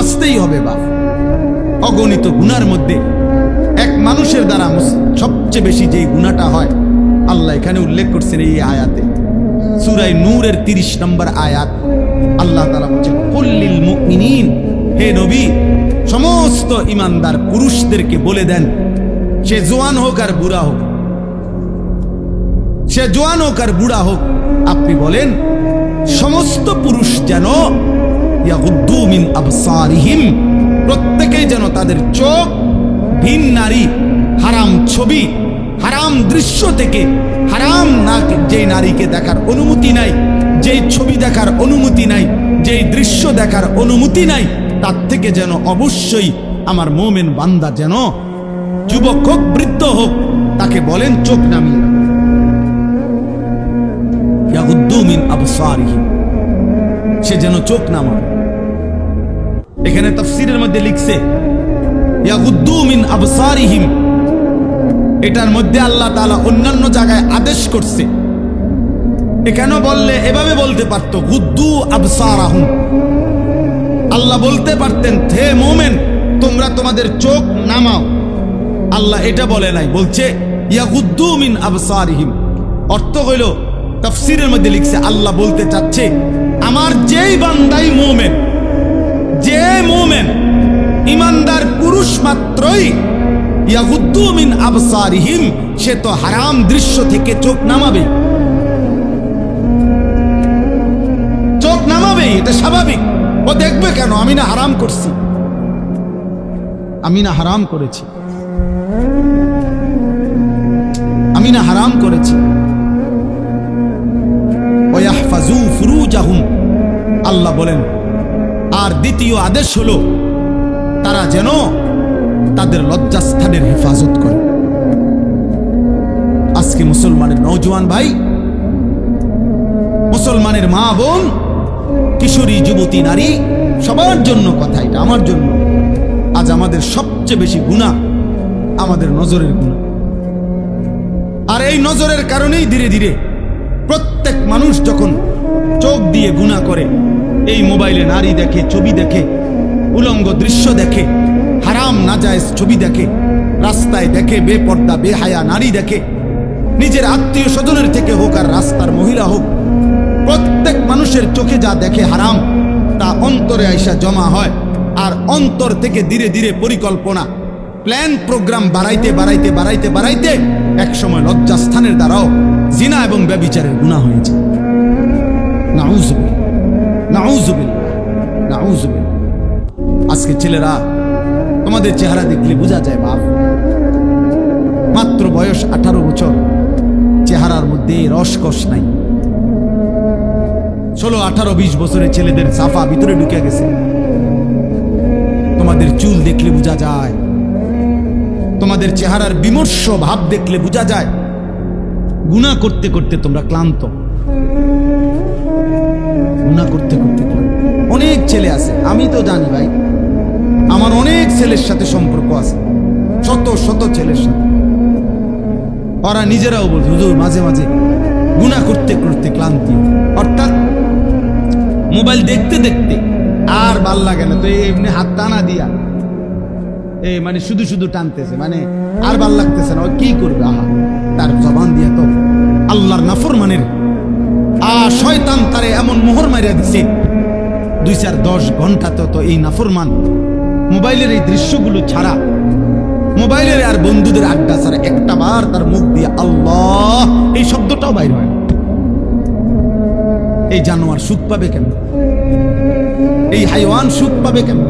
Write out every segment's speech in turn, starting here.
বাঁচতেই হবে বাপ। অগণিত গুনার মধ্যে এক মানুষের দ্বারা সবচেয়ে বেশি যেই গুনাহটা হয় আল্লাহ এখানে উল্লেখ করছেন এই আয়াতে, সূরা নূরের 30 নম্বর আয়াত। আল্লাহ তাআলা বলেন, কুল্লিল মুমিনিন, হে নবী সমস্ত ঈমানদার পুরুষদেরকে বলে দেন, সে জওয়ান হোক আর বুড়া হোক, সে জওয়ান হোক আর বুড়া হোক, আপনি বলেন সমস্ত পুরুষ যেন ইয়াগুদ্দু মিন আবসারিহিম, প্রত্যেকেই যেন তাদের চোখ ভিন নারী, হারাম ছবি, হারাম দৃশ্য থেকে, হারাম না যেই নারীকে দেখার অনুমতি নাই, যেই ছবি দেখার অনুমতি নাই, যেই দৃশ্য দেখার অনুমতি নাই, তার থেকে যেন অবশ্যই আমার মুমিন বান্দা যেন যুবক হোক বৃদ্ধ হোক তাকে বলেন চোখ নামিয়ে ইয়াগুদ্দু মিন আবসারিহিম, সে যেন চোখ নামায়। এখানে তাফসীরের মধ্যে লিখছে ইয়াগুদ্দু মিন আবসারিহিম, এটার মধ্যে আল্লাহ তাআলা অন্যান্য জায়গায় আদেশ করছে। এখানে বললে এভাবে বলতে পারতো গুদ্দু আবসারাহুম, আল্লাহ বলতে পারতেন হে মুমিন তোমরা তোমাদের চোখ নামাও, আল্লাহ এটা বলে নাই, বলছে ইয়াগুদ্দু মিন আবসারিহিম। অর্থ হইল তাফসীরের মধ্যে লিখছে আল্লাহ বলতে চাচ্ছে আমার যেই বান্দাই মুমিন, যে মুমিন ঈমানদার পুরুষ মাত্রই ইয়াগুদ্দু মিন আবসারিহিম, সে তো হারাম দৃশ্য থেকে চোখ নামাবে, চোখ নামাবে, এটা স্বাভাবিক। ও দেখবে কেন? আমি না হারাম করছি, আমি না হারাম করেছি, আমি না হারাম করেছি। ওয়াহফাজু ফুরুজাহুম, আল্লাহ বলেন আর দ্বিতীয় আদেশ হলো তারা যেন তাদের লজ্জাস্থানের হেফাজত করে। আজকে মুসলমানের নওজোয়ান ভাই, মুসলমানের মা বোন, কিশোরী যুবতী নারী, সবার জন্য কথা এটা, আমার জন্য। আজ আমাদের সবচেয়ে বেশি গুনাহ আমাদের নজরের গুনাহ, আর এই নজরের কারণেই ধীরে ধীরে প্রত্যেক মানুষ যখন চোখ দিয়ে গুনাহ করে, এই মোবাইলে নারী দেখে, ছবি দেখে, উলঙ্গ দৃশ্য দেখে, হারাম নাজায়েজ ছবি দেখে, রাস্তায় দেখে বেপর্দা বেহায়া নারী দেখে, নিজের আত্মীয় স্বজনের থেকে হোক আর রাস্তার মহিলা হোক, প্রত্যেক মানুষের চোখে যা দেখে হারাম তা অন্তরে আইসা জমা হয়। আর অন্তর থেকে ধীরে ধীরে পরিকল্পনা, প্ল্যান, প্রোগ্রাম বাড়াইতে বাড়াইতে বাড়াইতে বাড়াইতে একসময় লজ্জাস্থানের দ্বারাও জিনা এবং ব্যভিচারের গুনাহ হয়েছে। নাউজুবিল্লাহ, নাউজুবিল্লাহ, নাউজুবিল্লাহ। আজকে ছেলেরা তোমাদের চেহারা দেখলে বোঝা যায় বাপ, মাত্র বয়স 18 বছর, চেহারার মধ্যে রসকস নাই। 16, 18, 20 বছরের ছেলেদের সাফা ভিতরে ঢুকে গেছে। তোমাদের চুল দেখলে বোঝা যায়, তোমাদের চেহারার বিমর্ষ ভাব দেখলে বোঝা যায় গুনাহ করতে করতে তোমরা ক্লান্ত, গুনাহ করতে করতে ক্লান্ত। অনেক ছেলে আছে, আমি তো জানি ভাই, আমার অনেক ছেলের সাথে সম্পর্ক আছে, শত শত ছেলের সাথে। ওরা নিজেরাও বলছে হুজুর মাঝে মাঝে গুনাহ করতে করতে ক্লান্তি, অর্থাৎ মোবাইল দেখতে দেখতে আর ভাল লাগে না, তো এমনি হাত টানা দিয়া মানে শুধু শুধু টানতেছে, মানে আর ভাল লাগতেছে না, ও কি করবে? আহা, তার জবান দিয়া তো আল্লাহর নাফরমানের শয়তান তারে এমন মোহর মারিয়া দিছে, 2-4-10 ঘন্টা তো এই নাফরমান মোবাইলের এই দৃশ্যগুলো ছাড়া, মোবাইলের আর বন্ধুদের আড্ডা ছাড়া একটা বার তার মুখ দিয়ে আল্লাহ এই শব্দটাও বাইর হয় না। এই জানোয়ার সুখ পাবে কেমন? এই হাইওয়ান সুখ পাবে কেমন?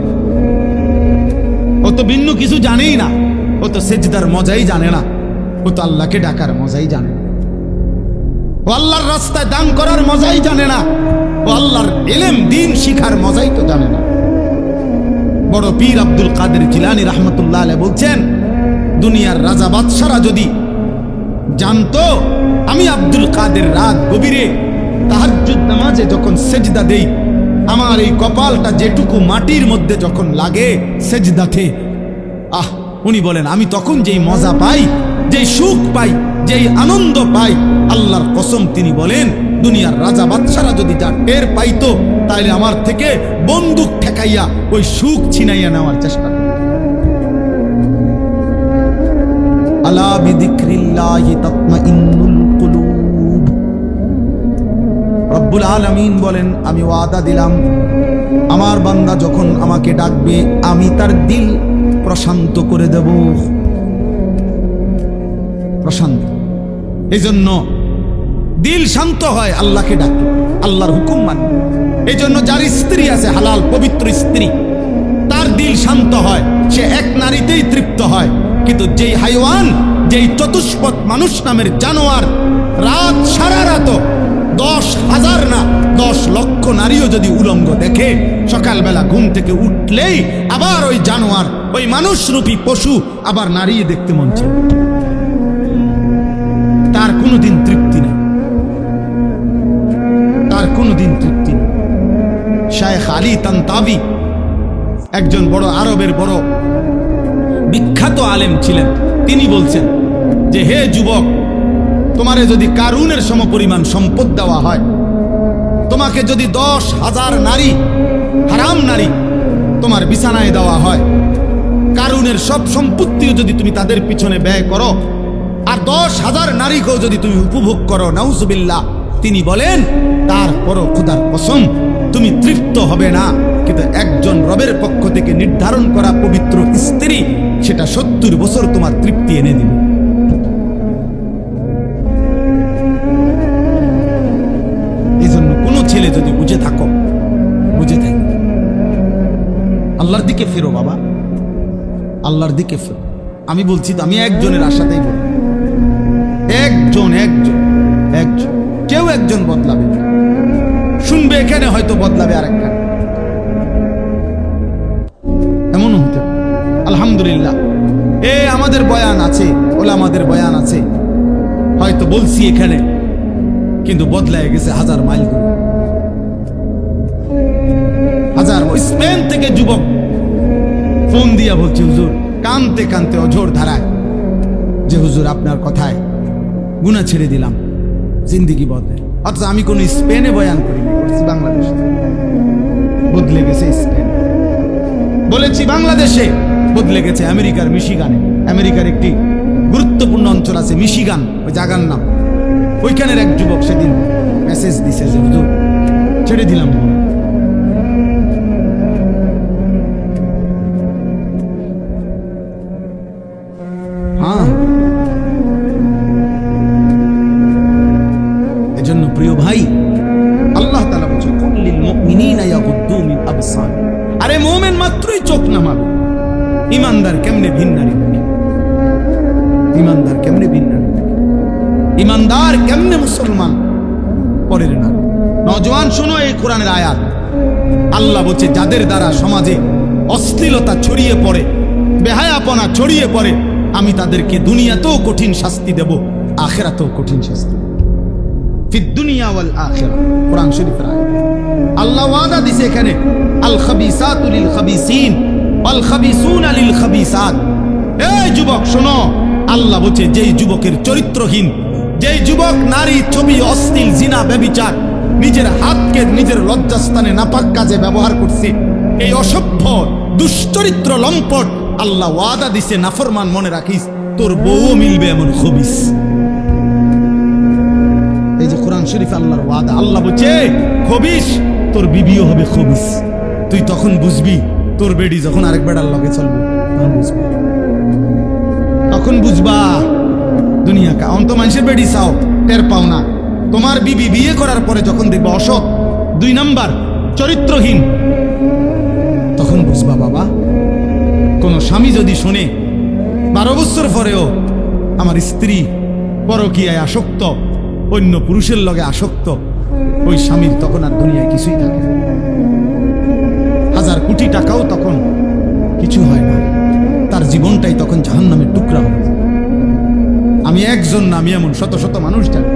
ও তো ভিন্ন কিছু জানেই না, ও তো সেজদার মজাই জানে না, ও তো আল্লাহকে ডাকার মজাই জানে না, ও আল্লাহর রাস্তায় দান করার মজাই জানে না, ও আল্লাহর ইলম দ্বীন শিখার মজাই তো জানে না। বড় পীর আব্দুল কাদের জিলানী রাহমাতুল্লাহ আলাইহি বলছেন, দুনিয়ার রাজা বাদশারা যদি জানতো আমি আব্দুল কাদের রাত গভীরে তাহাজ্জুদ নামাজে যখন সেজদা দেই, আমার এই কপালটা যেটুকু মাটির মধ্যে যখন লাগে সেজদাতে, উনি বলেন আমি তখন যেই মজা পাই, যেই সুখ পাই, যেই আনন্দ পাই, আল্লাহর কসম তিনি বলেন দুনিয়ার রাজা বাদশারা যদি যা টের পাইতো তাহলে আমার থেকে বন্দুক ঠেকা দেখাইয়া ওই সুখ ছিনাইয়া নেওয়ার চেষ্টা করে। আলা বিযিকরিল্লাহি তাতমাইন্নুল কুলুব। রব্বুল আলামিন বলেন, আমি ওয়াদা দিলাম আমার বান্দা যখন আমাকে ডাকবে আমি তার দিল প্রশান্ত করে দেব। প্রশান্ত, এই জন্য দিল শান্ত হয় আল্লাহকে ডাকে, আল্লাহর হুকুম মানে। এই জন্য যার স্ত্রী আছে হালাল পবিত্র স্ত্রী, তার দিল শান্ত হয়, সে এক নারীতেই তৃপ্ত হয়। কিন্তু যেই হাইওয়ান, যেই চতুষ্পদ মানুষ নামের জানোয়ার রাত সারা রাত 10,000 না 10 লক্ষ নারীও যদি উলঙ্গ দেখে, সকালবেলা ঘুম থেকে উঠলেই আবার ওই জানোয়ার, ওই মানুষরূপী পশু আবার নারী দেখতে মন চায়, তার কোনোদিন তৃপ্তি নেই, তার কোনোদিন তৃপ্তি নেই। শায়েখ আলী তানতাবি একজন বড় আরবের বড় বিখ্যাত আলেম ছিলেন। তিনি বলছেন যে, হে যুবক, তোমারে যদি কারুনের সমপরিমাণ সম্পদ দেওয়া হয়, তোমাকে যদি 10,000 নারী, হারাম নারী তোমার বিছানায় দেওয়া হয়, কারুনের সব সম্পত্তিও যদি তুমি তাদের পিছনে ব্যয় করো, আর 10,000 নারীকেও যদি তুমি উপভোগ করো, নাউজুবিল্লাহ, তিনি বলেন তারপরও খোদার কসম তুমি তৃপ্ত হবে না। কিন্তু একজন রবের পক্ষ থেকে নির্ধারণ করা পবিত্র স্ত্রী, সেটা 70 বছর তোমার তৃপ্তি এনে দিবে। এই জন্য কোনো ছেলে যদি বুঝে থাকো, বুঝে থাকো, আল্লাহর দিকে ফেরো বাবা, আল্লাহর দিকে ফেরো। আমি বলছি তো, আমি একজনের আশাতেই বলি, একজন একজন একজন কেউ একজন বদলাবে, শুনবে এখানে হয়তো বদলাবে আরেকটা, এমনও হতে। আলহামদুলিল্লাহ, আমাদের বয়ান আছে, ওলামাদের বয়ান আছে, হয়তো বলছি এখানে, কিন্তু বদলায় গেছে 1000 মাইল দূরে। 1000 স্পেন থেকে যুবক ফোন দিয়া বলছে, হুজুর, কানতে কানতে অঝোর ধারায়, যে হুজুর আপনার কথায় গুনাহ ছেড়ে দিলাম, জিন্দিগি বদলে। অথচ আমি কোন স্পেনে বয়ান করিনি, করছি বাংলাদেশে, বদলে গেছে স্পেন। বলেছি বাংলাদেশে, বদলে গেছে আমেরিকার মিশিগানে। আমেরিকার একটি গুরুত্বপূর্ণ অঞ্চল আছে মিশিগান, ওই জায়গার নাম। ওইখানের এক যুবক সেদিন মেসেজ দিছে যে হুজুর ছেড়ে দিলাম। হ্যাঁ, এজন্য প্রিয় ভাই, আল্লাহ তাআলা বলছে, কুল্লিল মুমিনিনা ইয়াগুদ্দু মিন আবসার। আরে মুমিন মাত্রই চোখ নামাবে। ইমানদার কেমনে ভিন্ন নারী দেখে? ইমানদার কেমনে ভিন্ন নারী দেখে? ইমানদার কেমনে মুসলমান পরের না? নওজোয়ান শোনো এই কোরআনের আয়াত। আল্লাহ বলছে, যাদের দ্বারা সমাজে অশ্লীলতা ছড়িয়ে পড়ে, বেহায়াপনা ছড়িয়ে পড়ে, আমি তাদেরকে দুনিয়াতেও কঠিন শাস্তি দেব, আখিরাতেও কঠিন শাস্তি দেব। ফিদ দুনিয়া ওয়াল আখিরা, কোরআন শরীফের আয়াত। আল্লাহ ওয়াদা দিছে এখানে, আল খাবিসাতু লিল খাবিসিন ওয়াল খাবিসুনা লিল খাবিসাত। এই যুবক শোনো, আল্লাহ বলছে, যেই যুবকের চরিত্রহীন, যেই যুবক নারী, ছবি, অশ্লীল, জিনা, ব্যভিচার, নিজের হাতকে নিজের লজ্জাস্থানে নাপাক কাজে ব্যবহার করছে, এই অসভ্য দুশ্চরিত্র লম্পট, আল্লাহ ওয়াদা দিছে, নাফরমান, মনে রাখিস তোর বউ মিলবে এমন খবিস। এই যে কোরআন শরীফ আল্লাহর ওয়াদা। আল্লাহ বলছে, খবিস, তোর বিবিও হবে খবিস। তুই তখন বুঝবি, তোর বেডি যখন আরেক বেড়ার লগে চলবে, তখন বুঝবি, তখন বুঝবা দুনিয়া কা। অন্ত মানুষের বেডি চাও, টের পাও না। তোমার বিবি বিয়ে করার পরে যখন দেখবা অসৎ, 2 নাম্বার, চরিত্রহীন, তখন বুঝবা বাবা। কোন স্বামী যদি শোনে 12 বছর পরেও আমার স্ত্রী পরকীয়ায় আসক্ত, অন্য পুরুষের লগে আসক্ত, ওই স্বামীর তখন আর দুনিয়ায় কিছুই থাকে না। 1000 কোটি টাকাও তখন কিছু হয় না, তার জীবনটাই তখন জাহান্নামের টুকরা হয়ে যায়। আমি একজন না, আমি এমন শত শত মানুষ জানি।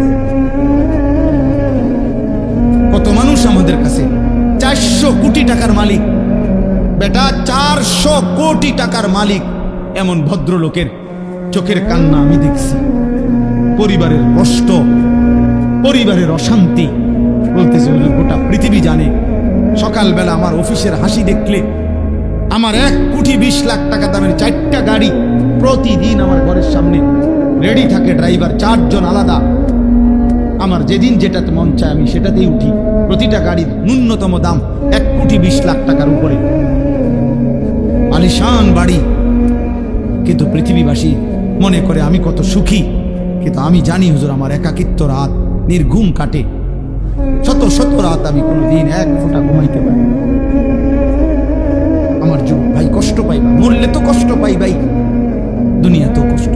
কত মানুষ আমাদের কাছে 400 কোটি টাকার মালিক, বেটা 400 কোটি টাকার মালিক, এমন ভদ্রলোকের চোখের কান্না আমি দেখছি। পরিবারের কষ্ট, পরিবারের অশান্তি, বলতেছে গোটা পৃথিবী জানে সকালবেলা আমার অফিসের হাসি দেখলে, আমার 1,20,00,000 টাকা দামের 4টা গাড়ি প্রতিদিন আমার ঘরের সামনে রেডি থাকে, ড্রাইভার 4 জন আলাদা। আমার যেদিন যেটাতে মন চায় আমি সেটাতেই উঠি। প্রতিটা গাড়ির ন্যূনতম দাম 1,20,00,000 টাকার উপরে, আলিশান বাড়ি। কিন্তু পৃথিবীবাসী মনে করে আমি কত সুখী, কিন্তু আমি জানি হুজুর আমার একাকিত্ব রাত নির্ঘুম কাটে। শত শত রাত আমি কোনোদিন 1 ফোঁটা ঘুমাইতে পারি। আমার যুগ ভাই কষ্ট পাই, মরলে তো কষ্ট পাই ভাই, দুনিয়া তো কষ্ট,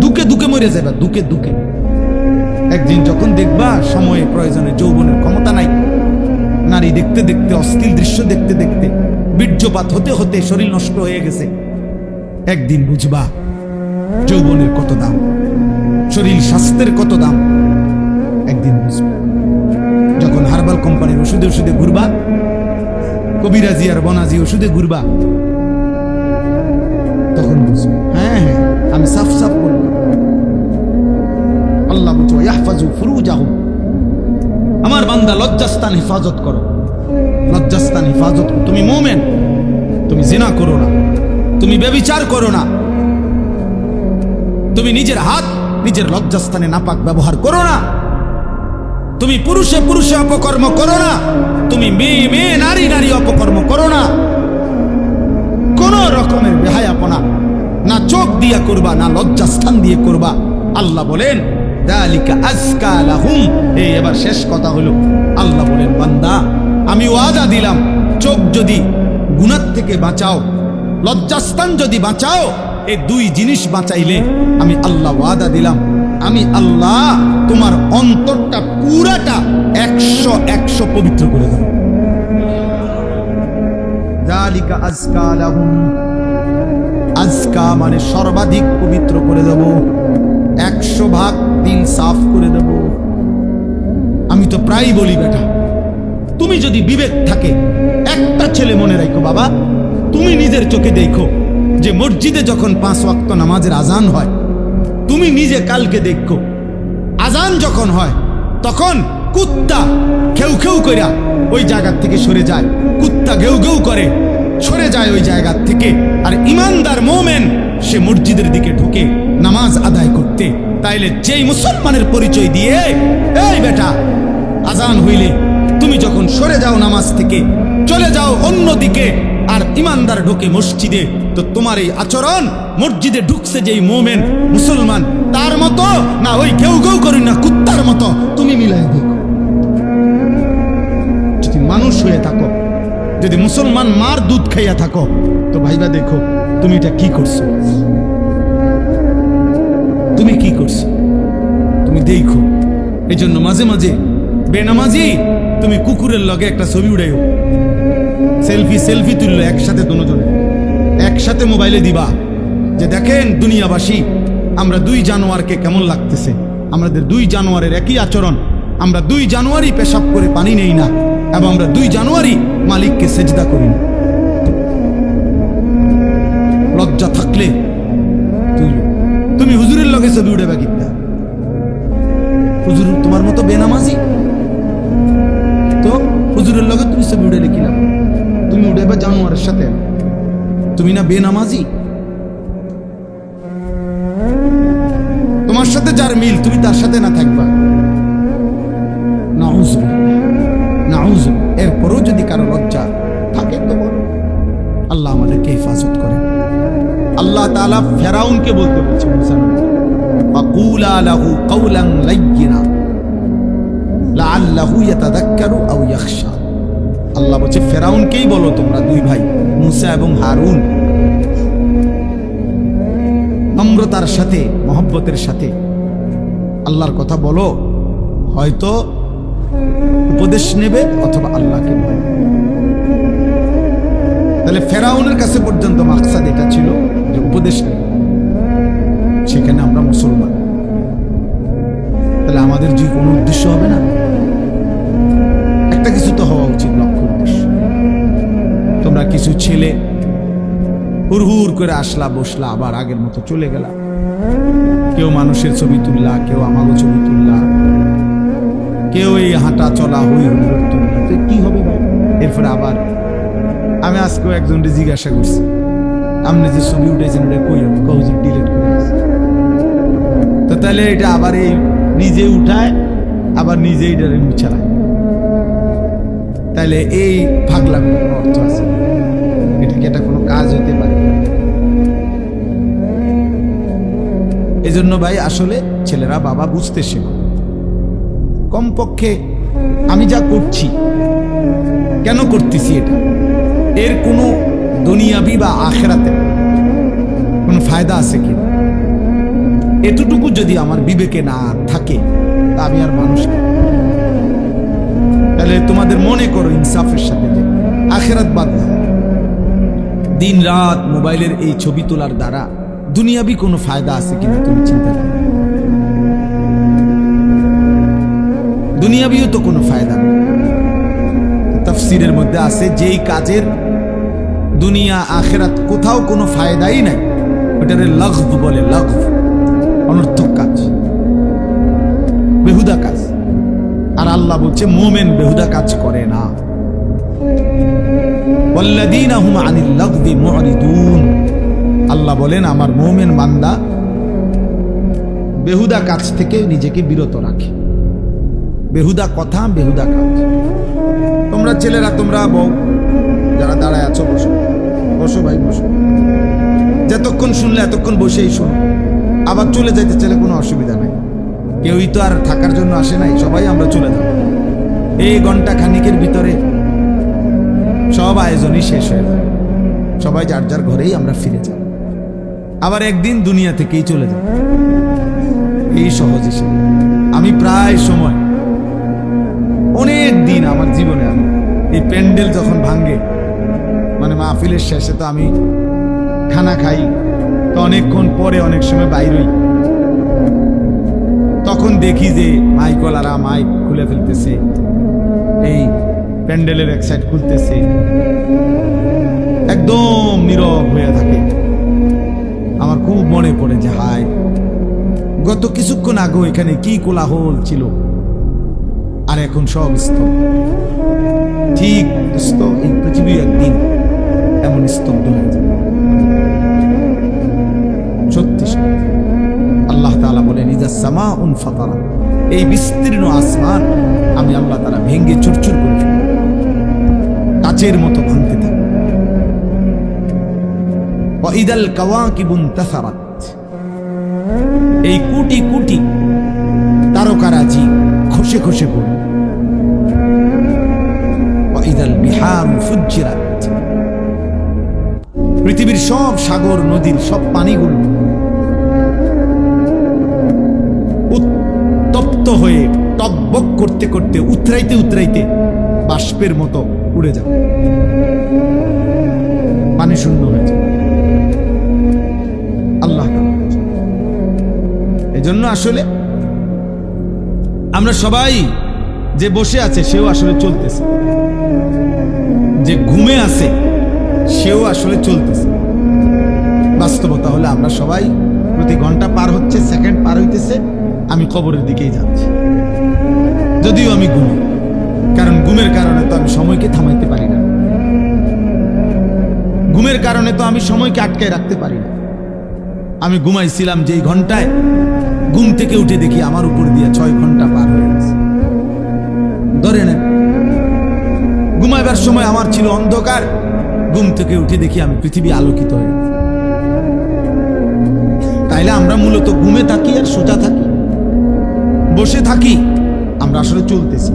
দুঃখে দুঃখে মরে যাবে, দুঃখে দুঃখে। একদিন যখন দেখবা সময়ে প্রয়োজনে যৌবনের ক্ষমতা নাই, নারী দেখতে দেখতে, অশ্লীল দৃশ্য দেখতে দেখতে, বীর্যপাত হতে হতে শরীর নষ্ট হয়ে গেছে, একদিন বুঝবা যৌবনের কত দাম, শরীর স্বাস্থ্যের কত দাম, একদিন বুঝবা। যখন হার্বাল কোম্পানির ওষুধে ওষুধে ঘুরবা, কবিরাজি আর বনাজি ওষুধে ঘুরবা, তখন বুঝবে। হ্যাঁ হ্যাঁ, আমি সাফ সাফ বলবো, আল্লাহ বলছো ইয়াহফাজু ফুরুজাহুম, আমার বান্দা লজ্জাস্থান হেফাজত করো, লজ্জাস্থান হেফাজত করো। তুমি মুমিন, তুমি জিনা করো না, তুমি ব্যভিচার করো না, তুমি নিজের হাত নিজের লজ্জাস্থানে নাপাক ব্যবহার করো না, তুমি পুরুষে পুরুষে অপকর্ম করো না, তুমি মেয়ে মেয়ে নারী নারী অপকর্ম করো না, কোন রকমের বেহায়াপনা না চোখ দিয়ে করবা না লজ্জাস্থান দিয়ে করবা। আল্লাহ বলেন যালিকা আজকা লাহুম। এই এবার শেষ কথা হলো, আল্লাহ বলেন বান্দা আমি ওয়াদা দিলাম, চোখ যদি গুনাহ থেকে বাঁচাও, লজ্জাস্থান যদি বাঁচাও, এই 2 জিনিস বাঁচাইলে আমি আল্লাহ ওয়াদা দিলাম, আমি আল্লাহ তোমার অন্তরটা পুরাটা 100 পবিত্র করে দেব। যালিকা আজকা লাহুম, আজকা মানে সর্বাধিক পবিত্র করে দেব, 100 ভাগ দিল সাফ করে দেব। আমি তো প্রায় বলি বেটা, তুমি যদি বিবেক থাকে, একটা ছেলে মনে রাখো বাবা, তুমি নিজের চোখে দেখো যে মসজিদে যখন 5 ওয়াক্ত নামাজের আজান হয়, তুমি নিজে কালকে দেখো আজান যখন হয় তখন কুত্তা খেউ খেউ কইরা ওই জায়গা থেকে সরে যায়, কুত্তা ঘেউ ঘেউ করে সরে যায় ওই জায়গা থেকে, আর ইমানদার মোমেন সে মসজিদের দিকে ঢুকে নামাজ আদায় করতে। তাইলে যেই মুসলমানের পরিচয় দিয়ে এই বেটা আজান হইলে তুমি যখন সরে যাও নামাজ থেকে, চলে যাও অন্যদিকে, আর ইমানদার ঢোকে মসজিদে, তো তোমার এই আচরণ মসজিদে ঢুকছে যেই মোমেন মুসলমান তার মতো না ওই ঘেউ ঘেউ করি না কুত্তার মতো, তুমি মিলাই দেখো। যদি মানুষ হয়ে থাকো, যদি মুসলমান মার দুধ খাইয়া থাকো, তো ভাইবা দেখো তুমি এটা কি করছো, তুমি কি করছো, তুমি দেখো। এই জন্য মাঝে মাঝে বেনামাজি তুমি কুকুরের লগে একটা ছবি উড়াইও, সেলফি তুললো একসাথে, দুজনে একসাথে মোবাইলে দিবা যে দেখেন দুনিয়াবাসী আমরা 2 জানুয়ারকে কেমন লাগতেছে, আমাদের 2 জানুয়ারের একই আচরণ, আমরা 2 জানুয়ারি পেশাব করে পানি নেই না, এবং আমরা 2 জানুয়ারি মালিককে সেজদা করি না। লজ্জা থাকলে তুমি হুজুরের লগে ছবি উড়াইবা কিনা? হুজুর তোমার মতো বেনামাজি, তো হুজুরের লগে তুমি ছবি উড়াইলে কিনা? তুমি উড়াইবা জানুয়ারের সাথে, তুমি না বেনামাজি? তোমার সাথে যার মিল তুমি তার সাথে না থাকবা, নাউযু। এরপরও যদি কারো লজ্জা থাকে তো বলো। আল্লাহ আমাদেরকে হেফাজত করেন। আল্লাহ তাআলা ফেরাউনকে বলতে বলছে, ফাকুলা লাহু কাওলান লাইয়িনা লাআল্লাহু ইয়াতাযাক্কারু আও ইয়াখশা। আল্লাহ বলছে ফেরাউনকেই বলো তোমরা 2 ভাই মুসা এবং হারুন, নম্রতার সাথে মহব্বতের সাথে আল্লাহর কথা বলো, হয়তো উপদেশ নেবে অথবা আল্লাহকে ভয়। তাহলে ফেরাউনের কাছে পর্যন্ত মাকসাদ এটা ছিল যে উপদেশ নেবে, সেখানে আমরা মুসলমান, তাহলে আমাদের যে কোনো উদ্দেশ্য হবে না, একটা কিছু তো হওয়া উচিত, লক্ষ্য উদ্দেশ্য। তোমরা কিছু ছেলে হুড় করে আসলা, বসলা, আবার আগের মতো চলে গেলা, কেউ মানুষের ছবি তুললা, কেউ আমারও ছবি তুললা, কেউ এই হাঁটা চলা হই হুল্লোড় তুলনা তো কি হবে ভাই? এরপরে আবার আমি আজকেও একজনকে জিজ্ঞাসা করছি, আপনি যে ছবি উঠেছেন ওটা কই? কৌজুর ডিলিট করে দিয়েছে। তো তাহলে এটা আবার এই নিজে উঠায় আবার নিজেই এটা মুছালায়, তাহলে এই পাগলামির কোনো অর্থ আছে? এটা কি এটা কোনো কাজ হইতে পারে? এই জন্য ভাই আসলে ছেলেরা বাবা বুঝতে শেখো। কমপক্ষে আমি যা করছি কেন করতেছি, এটা এর কোনো দুনিয়াবি বা আখেরাতে কোনো ফায়দা আছে কি? এতটুকু যদি আমার বিবেকে না থাকে তা আমি আর মানুষ না। তাহলে তোমাদের মনে করো ইনসাফের সাথে যে আখেরাত বাদ দাও, দিন রাত মোবাইলের এই ছবি তোলার দ্বারা দুনিয়াবি কোনো ফায়দা আছে কিনা তুমি চিন্তা করো। দুনিয়াবিও তো কোনো ফায়দা নেই। তাফসীরের মধ্যে আছে যেই কাজের দুনিয়া আখেরাত কোথাও কোনো ফায়দাই নাই ওটারে লাগব বলে, লাগব অনর্থক কাজ, বেহুদা কাজ। আর আল্লাহ বলছে মুমিন বেহুদা কাজ করে না। ওয়াল্লাযীনা হুম আনিল লাগবি মুরিদুন, আল্লাহ বলেন আমার মুমিন বান্দা বেহুদা কাজ থেকে নিজেকে বিরত রাখে। বেহুদা কথা, বেহুদা কাজ। তোমরা ছেলেরা, তোমরা বউ যারা দাঁড়ায় আছো, বসো বসো ভাই বসো। যতক্ষণ শুনলে এতক্ষণ বসেই শোনো। আবার চলে যাইতে চাইলে কোনো অসুবিধা নেই, কেউই তো আর থাকার জন্য আসে নাই, সবাই আমরা চলে যাব। এই ঘন্টা খানিকের ভিতরে সব আয়োজনই শেষ হয়ে যাবে, সবাই যার যার ঘরেই আমরা ফিরে যাব। আবার একদিন দুনিয়া থেকেই চলে যাব, এই সহজ হিসেবে। আমি প্রায় সময় অনেক দিন আমার জীবনে আমি এই প্যান্ডেল যখন ভাঙ্গে, মানে মাহফিলের শেষে তো আমি খানা খাই, তো অনেকক্ষণ পরে অনেক সময় বাইরই, তখন দেখি যে মাইকওয়ালারা মাইক খুলে ফেলতেছে, এই প্যান্ডেলের এক সাইড খুলতেছে, একদম নীরব হয়ে থাকে। আমার খুব মনে পড়ে যে হায়, গত কিছুক্ষণ আগেও এখানে কি কোলাহল ছিল, আর এখন সব স্তব্ধ। ঠিক এই পৃথিবী একদিন এমন স্তব্ধ হয়ে যাবে। সত্যি সত্যি আল্লাহ তাআলা বলেন ইযা সামাউন ফাতারাত, এই বিস্তীর্ণ আসমান আমি আল্লাহ তাআলা ভেঙে চুরচুর করে ফেলব, কাচের মতো ভাঙতে থাকবে। ওয়া ইদাল কাওয়াকিবু ইনতাসারাত, এই কোটি কোটি তারকারাজি খসে খসে পড়বে। ওয়া ইদাল বিহারু ফুজ্জিরাত, পৃথিবীর সব সাগর নদীর সব পানিগুলো উত্তপ্ত হয়ে টকবক করতে করতে উতরাইতে উতরাইতে বাষ্পের মতো উড়ে যাবে, পানি শূন্য হয়ে যাবে। আল্লাহ এই জন্য আসলে আমরা সবাই, যে বসে আছে সেও আসলে চলতেছে, যে ঘুমে আছে সেও আসলে চলতেছে। বাস্তবতা হলে আমরা সবাই প্রতি ঘন্টা পার হচ্ছে, সেকেন্ড পার হইতেছে, আমি কবরের দিকেই যাচ্ছি, যদিও আমি ঘুমি। কারণ ঘুমের কারণে তো আমি সময়কে থামাইতে পারি না, ঘুমের কারণে তো আমি সময়কে আটকায় রাখতে পারি না। আমি ঘুমাইছিলাম যেই ঘন্টায়, ঘুম থেকে উঠে দেখি আমার উপর দিয়ে 6 ঘন্টা পার হয়ে গেছে। ধরে নেন ঘুমাইবার সময় আমার ছিল অন্ধকার, ঘুম থেকে উঠে দেখি আমি পৃথিবী আলোকিত হয়ে গেছে। তাইলে আমরা মূলত ঘুমে থাকি আর সোজা থাকি, বসে থাকি, আমরা আসলে চলতেছি।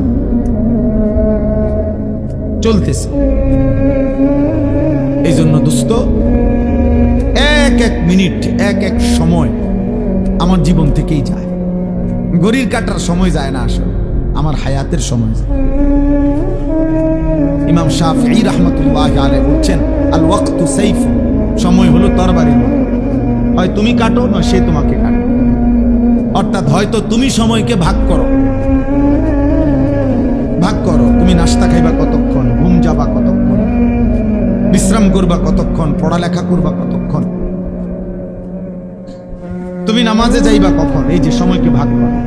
এই জন্য দোস্ত, এক এক মিনিট, এক এক সময় আমার জীবন থেকেই যায়। ঘড়ির কাটার সময় যায় না, আসলে আমার হায়াতের সময় যায়। ইমাম শাফিঈ রাহমাতুল্লাহি আলাইহি বলছেন আল ওয়াক্তু সাইফ, সময় হলো তরবারির মতো, হয় তুমি কাটো নয় সে তোমাকে কাটে। অর্থাৎ হয়তো তুমি সময়কে ভাগ করো, তুমি নাস্তা খাইবা কতক্ষণ, ঘুম যাবা কতক্ষণ, বিশ্রাম করবা কতক্ষণ, পড়ালেখা করবা কতক্ষণ, তুমি নামাজে যাইবা কখন, এই যে সময়কে ভাগ করো।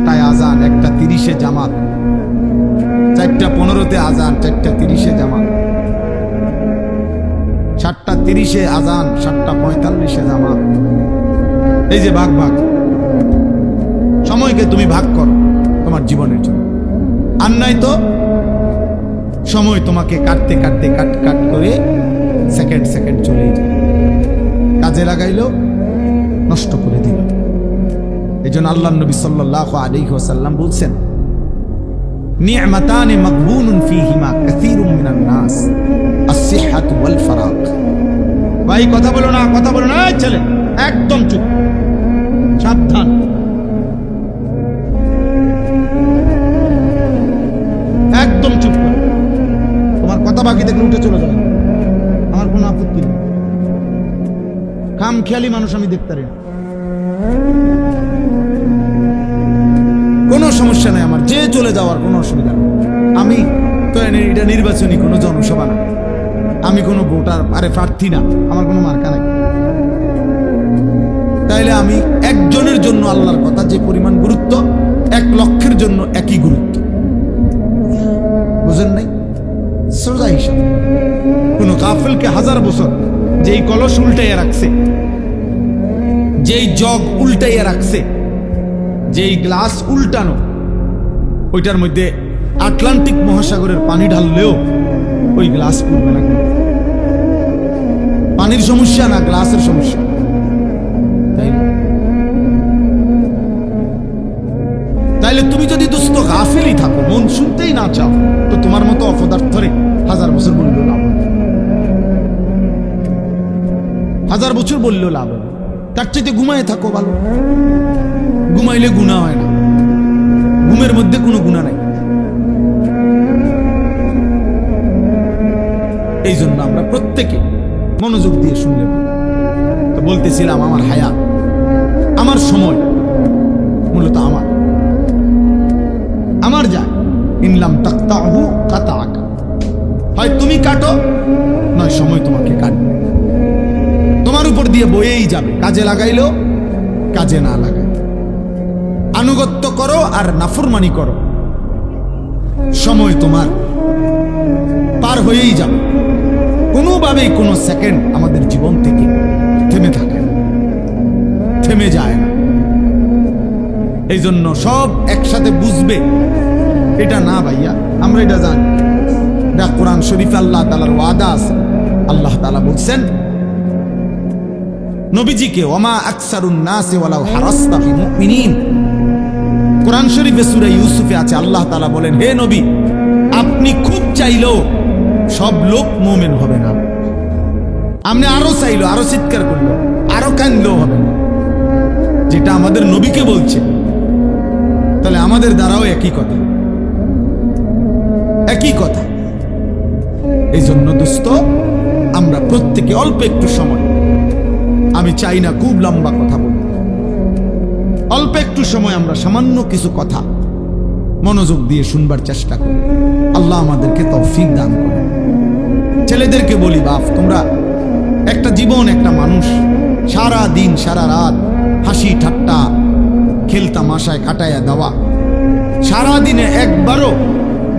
4টায় আজান, 1:30-এ জামাত, 4:15-তে আজান, 4:30-এ জামাত, 7:30-এ আজান, 7:45-এ জামাত। এই যে ভাগ ভাগ সময়কে তুমি ভাগ করো তোমার জীবনের জন্য। আর নাই তো সময় তোমাকে কাটতে কাটতে কাট করে সেকেন্ড সেকেন্ড চলেই যায়, কাজে লাগাইলো নষ্ট করে দিল। এই জন্য আল্লাহ নবী সাল্লাল্লাহু আলাইহি ওয়াসাল্লাম বলছেন, নি'মাতানি মাগবুনুন ফীহিমা কাসীরুম মিনান নাস, আস-সিহহাতু ওয়াল ফারাগ। ভাই কথা বলো না, কথা বলো না, ছেলে একদম চুপ, সাবধান। একদম চুপ করো, তোমার কথা বাকি দেখলে উঠে চলে যাবে, আমার কোনো আপত্তি নেই। খাম খেয়ালি মানুষ আমি দেখতে পারি না, কোনো সমস্যা নেই আমার, যে চলে যাওয়ার কোনো অসুবিধা নেই। আমি তো এটা নির্বাচনী কোনো জনসভা না, আমি কোনো ভোটার প্রার্থী না, আমার কোনো মার্কা নাই। তাইলে আমি একজনের জন্য আল্লাহর কথা যে পরিমাণ গুরুত্ব, 1 লক্ষের জন্য একই গুরুত্ব, বুঝেন নাই? সোজা হিসাব। কোন গাফেলকে 1000 বছর যেই কলস উল্টাইয়া রাখছে, যেই জগ উল্টাইয়া রাখছে, যেই গ্লাস উল্টানো, ওইটার মধ্যে আটলান্টিক মহাসাগরের পানি ঢাললেও ওই গ্লাস পড়বে না। পানির সমস্যা না, গ্লাসের সমস্যা। তাইলে তুমি যদি দোস্ত গাফিলই থাকো, মন শুনতেই না চাও, তো তোমার মতো অপদার্থরে 1000 বছর বললেও লাভ হবে, 1000 বছর বললেও লাভ হবে। তার চাইতে ঘুমায় থাকো ভালো, ঘুমাইলে গুনাহ হয় না, ঘুমের মধ্যে কোনো গুনাহ নাই। এই জন্য আমরা প্রত্যেকে মনোযোগ দিয়ে শুনলে তো বলতেছিলাম, আমার হায়াত, আমার সময় মূলত আমার যায়। ইনলাম তাকতাহু কাতাআকা, হয় তুমি কাটো, নয় সময় তোমাকে কাটবে, তোমার উপর দিয়ে বয়েই যাবে। কাজে লাগাইলো, কাজে না লাগাই, আনুগত্য করো আর নাফরমানি করো, সময় তোমার পার হয়েই যাবে। কোনোভাবেই কোনো সেকেন্ড আমাদের জীবন থেকে থেমে থাকে না, থেমে যায় না। এই জন্য সব একসাথে বুঝবে এটা না ভাইয়া, আমরা এটা জানি, এটা কোরআন শরীফে আল্লাহ তাআলার ওয়াদা আছে। আল্লাহ তাআলা বলছেন নবীজিকে, ওমা আকসারুন নাসি ওয়ালাউ হারাসতা বিমুমিনিন। কোরআন শরীফে সূরা ইউসুফে আছে, আল্লাহ তাআলা বলেন, হে নবী, আপনি খুব চাইলেও সব লোক মুমিন হবে না। আপনি আরো চাইলো, আরো চিৎকার করলো, আরো কান্দলেও হবে না। যেটা আমাদের নবীকে বলছে, তাহলে আমাদের দ্বারাও একই কথা, একই কথা। এই জন্য দোস্ত, আমরা প্রত্যেকে অল্প একটু সময়, আমি চাই না খুব লম্বা কথা বলতে, অল্প একটু সময় আমরা সামান্য কিছু কথা মনোযোগ দিয়ে শুনবার চেষ্টা করি। আল্লাহ আমাদেরকে তৌফিক দান করে। ছেলেদেরকে বলি, বাপ, তোমরা একটা জীবন, একটা মানুষ, সারা দিন সারা রাত হাসি ঠাট্টা খেলতামাশায় কাটাইয়া দেওয়া, সারাদিনে একবারও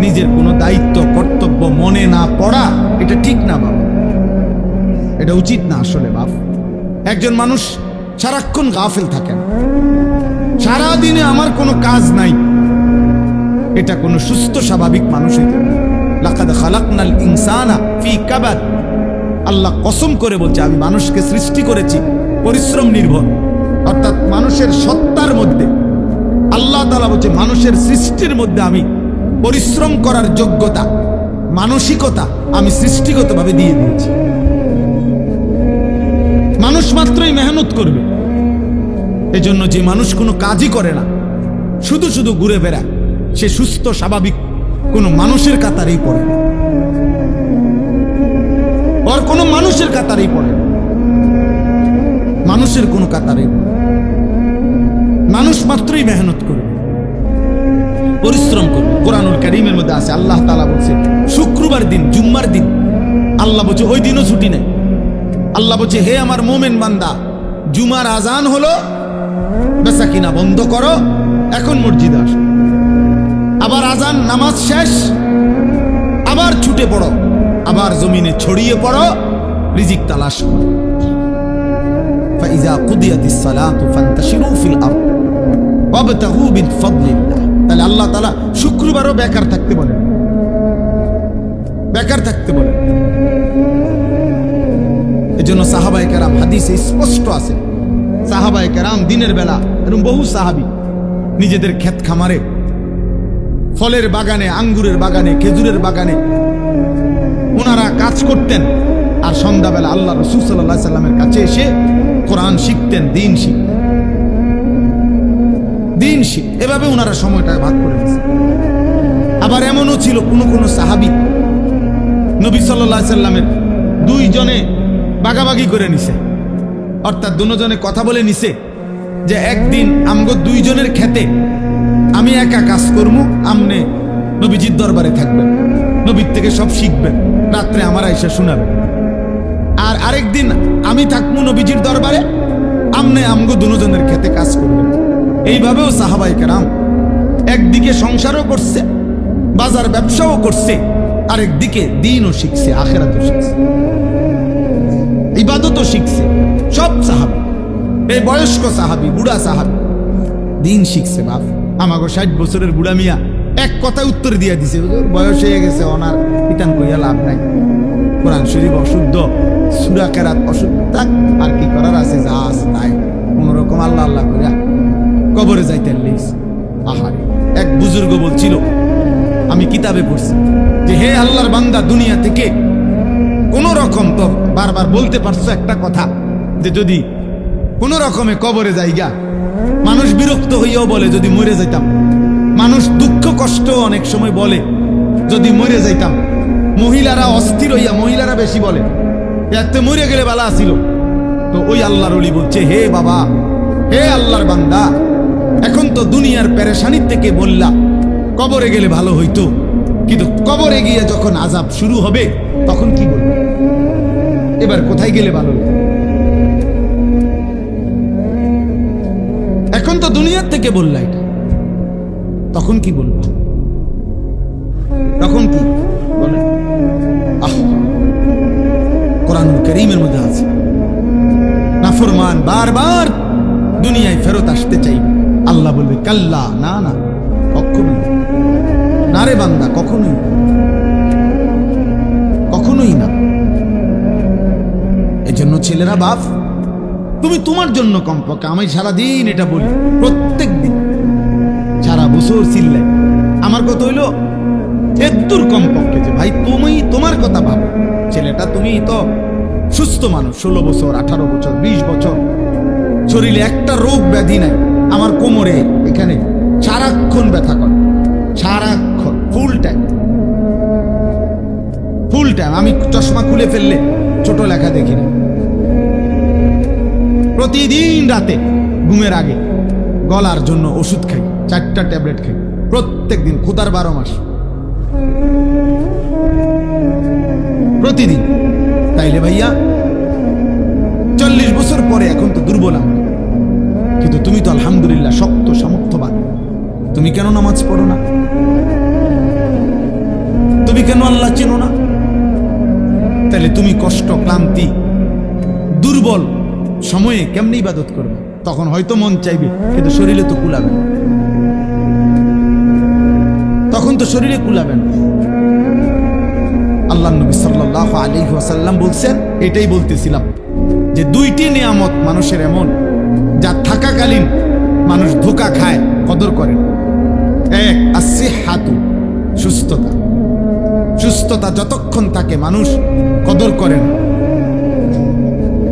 নিজের কোনো দায়িত্ব কর্তব্য মনে না পড়া, এটা ঠিক না বাবা, এটা উচিত না আসলে। বাপ, একজন মানুষ সারাক্ষণ গাফেল থাকেন, সারাদিনে আমার কোনো কাজ নাই, এটা কোনো সুস্থ স্বাভাবিক মানুষ হইতে পারে। লাকাদ খালাকনাল ইনসানা ফি কাবাদ, আল্লাহ কসম করে বলছে, আমি মানুষকে সৃষ্টি করেছি পরিশ্রম নির্ভর, অর্থাৎ মানুষের সত্তার মধ্যে আল্লাহ তাআলা বলছে, মানুষের সৃষ্টির মধ্যে আমি পরিশ্রম করার যোগ্যতা, মানসিকতা আমি সৃষ্টিগতভাবে দিয়ে দিয়েছি। মানুষ মাত্রই মেহনত করবে। এজন্য যে মানুষ কোনো কাজই করে না, শুধু শুধু ঘুরে বেড়ায়, সে সুস্থ স্বাভাবিক কোনো মানুষের কাতারেই পড়ে না, ওর কোনো মানুষের কাতারেই পড়ে না, মানুষের কোনো কাতারেই। মানুষ মাত্রই মেহনত করবে, পরিশ্রম করবে। কোরআনুল কারীমের মধ্যে আছে, আল্লাহ তাআলা বলছে, শুক্রবার দিন, জুম্মার দিন, আল্লাহ বলছে ওই দিনও ছুটি নেই। আল্লাহ বলছে, হে আমার মোমেন বান্দা, জুমার আজান হলো, বেচা কিনা বন্ধ করো, এখন মসজিদে আসো, আবার আজান নামাজ শেষ, আবার ছুটে পড়ো, আবার জমিনে ছড়িয়ে পড়ো, রিজিক তালাশ করো। ফাইজা কুদিয়াতিস সালাতু ফান্তাশিরু ফিল আরদ ওয়াবতাগু মিন ফাদলিল্লাহ। তাহলে আল্লাহ তাআলা শুক্রবারও বেকার থাকতে বলেন, বেকার থাকতে বলেন। এজন্য সাহাবায়ে কেরাম, হাদিসে স্পষ্ট আছে, সাহাবায়ে কেরাম দিনের বেলা, এরকম বহু সাহাবী নিজেদের ক্ষেত খামারে, ফলের বাগানে, আঙ্গুরের বাগানে, খেজুরের বাগানে ওনারা কাজ করতেন, আর সন্ধ্যাবেলা আল্লাহ রাসূল সাল্লাল্লাহু আলাইহি সাল্লামের কাছে এসে কোরআন শিখতেন, দিন শিখতেন, দিন শিখ। এভাবে ওনারা সময়টা ভাগ করে দিয়েছে। আবার এমনও ছিল কোন কোন সাহাবী নবী সাল্লাল্লাহু আলাইহি সাল্লামের দুইজনে ভাগাভাগি করে নিছে, অর্থাৎ দুজনে কথা বলে নিছে যে একদিন আমগো দুইজনের খেতে আমি একা কাজ করবো, আমনে নবীজির দরবারে থাকবেন, নবীর থেকে সব শিখবেন, রাত্রে আমার আইসা শোনাবেন। আর আরেকদিন আমি থাকবো নবীজির দরবারে, আমনে আমগো দুজনের খেতে কাজ করবেন। এইভাবেও সাহাবায়ে কেরাম একদিকে সংসারও করছে, বাজার ব্যবসাও করছে, আরেকদিকে দিনও শিখছে, আখিরাতও শিখছে, ইবাদতও শিখছে। সব সাহাবী, এই বয়স্ক সাহাবী, বুড়া সাহাবী দিন শিখছে। বাপ আমাগো 60 বছরের বুড়া মিয়া এক কথায় উত্তর দিয়ে দিছে, বয়স হয়ে গেছে, ওনার পিতান কইয়া লাভ নাই, কোরআন শরীফ অশুদ্ধ, সূরা কেরাত অশুদ্ধ, তাক আর কি করার আছে, যা আছে তাই কোন রকম আল্লাহ আল্লাহ কইরা কবরে যাইতে লিস। আহারে, এক বুজুর্গ বলছিল, আমি কিতাবে পড়ছি যে হে আল্লাহর বান্দা, দুনিয়া থেকে কোন রকম, তো বারবার বলতে পারছো একটা কথা, যে যদি কোন রকমে কবরে যাইগা, মানুষ বিরক্ত হইয়াও বলে যদি মরে যাইতাম, মানুষ দুঃখ কষ্ট অনেক সময় বলে যদি মরে যাইতাম, মহিলারা অস্থির হইয়া, মহিলারা বেশি বলে এতে মরে গেলে বালা আসিল। তো ওই আল্লাহর ওলি বলছে, হে বাবা, হে আল্লাহর বান্দা, এখন তো দুনিয়ার পেরেশানির থেকে বললা কবরে গেলে ভালো হইতো, কিন্তু কবরে গিয়ে যখন আযাব শুরু হবে তখন কি বলবো, এবার কোথায় গেলে ভালো হইতো? এখন তো দুনিয়ার থেকে বললা এটা, তখন কি বলবো, তখন কি বলে? কোরআনুল কারীমের মধ্যে আছে, নাফরমান বারবার দুনিয়ায় ফেরত আসতে চাইবে, আল্লাহ বলবে কাল্লা, না না, কখনোই না রে বান্দা, কখনোই, কখনোই না। এজন্য ছেলেরা, বাপ তুমি তোমার জন্য কমপক্ষে, আমি সারাদিন এটা বলি, প্রত্যেক দিন সারা বছর চিল্লাই, আমার কথা হইল এদ্দুর কমপক্ষে যে ভাই তুমি তোমার কথা ভাবো। ছেলেটা, তুমি তো সুস্থ মানুষ, 16 বছর, 18 বছর, 20 বছর, শরীরে একটা রোগ ব্যাধি নাই, আমার কোমরে এখানে সারাক্ষণ ব্যথা করে, সারাক্ষণ, ফুল টাইম, ফুল টাইম। আমি চশমা খুলে ফেললে ছোট লেখা দেখি না, প্রতিদিন রাতে ঘুমের আগে গলার জন্য ওষুধ খাই, 4টা ট্যাবলেট খাই প্রত্যেক দিন, খোদার 12 মাস প্রতিদিন। তাইলে ভাইয়া 40 বছর পরে এখন তো দুর্বল আমি, কিন্তু তুমি তো আলহামদুলিল্লাহ শক্ত সামর্থ্যবান, তুমি কেন নামাজ পড়ো না? তুমি কেন আল্লাহ চেনো না? তাহলে তুমি কষ্ট, ক্লান্তি, দুর্বল সময়ে কেমনি ইবাদত করবে? তখন হয়তো মন চাইবে, কিন্তু শরীরে তো কুলাবে না, তখন তো শরীরে কুলাবে না। আল্লাহ নবী সাল্লাল্লাহু আলাইহি ওয়াসাল্লাম বলছেন, এটাই বলতেছিলাম, যে 2টি নিয়ামত মানুষের এমন, যা থাকাকালীন মানুষ ধোঁকা খায়, কদর করে। এক, আসিহাতু, সুস্থতা, সুস্থতা যতক্ষণ থাকে মানুষ কদর করেন,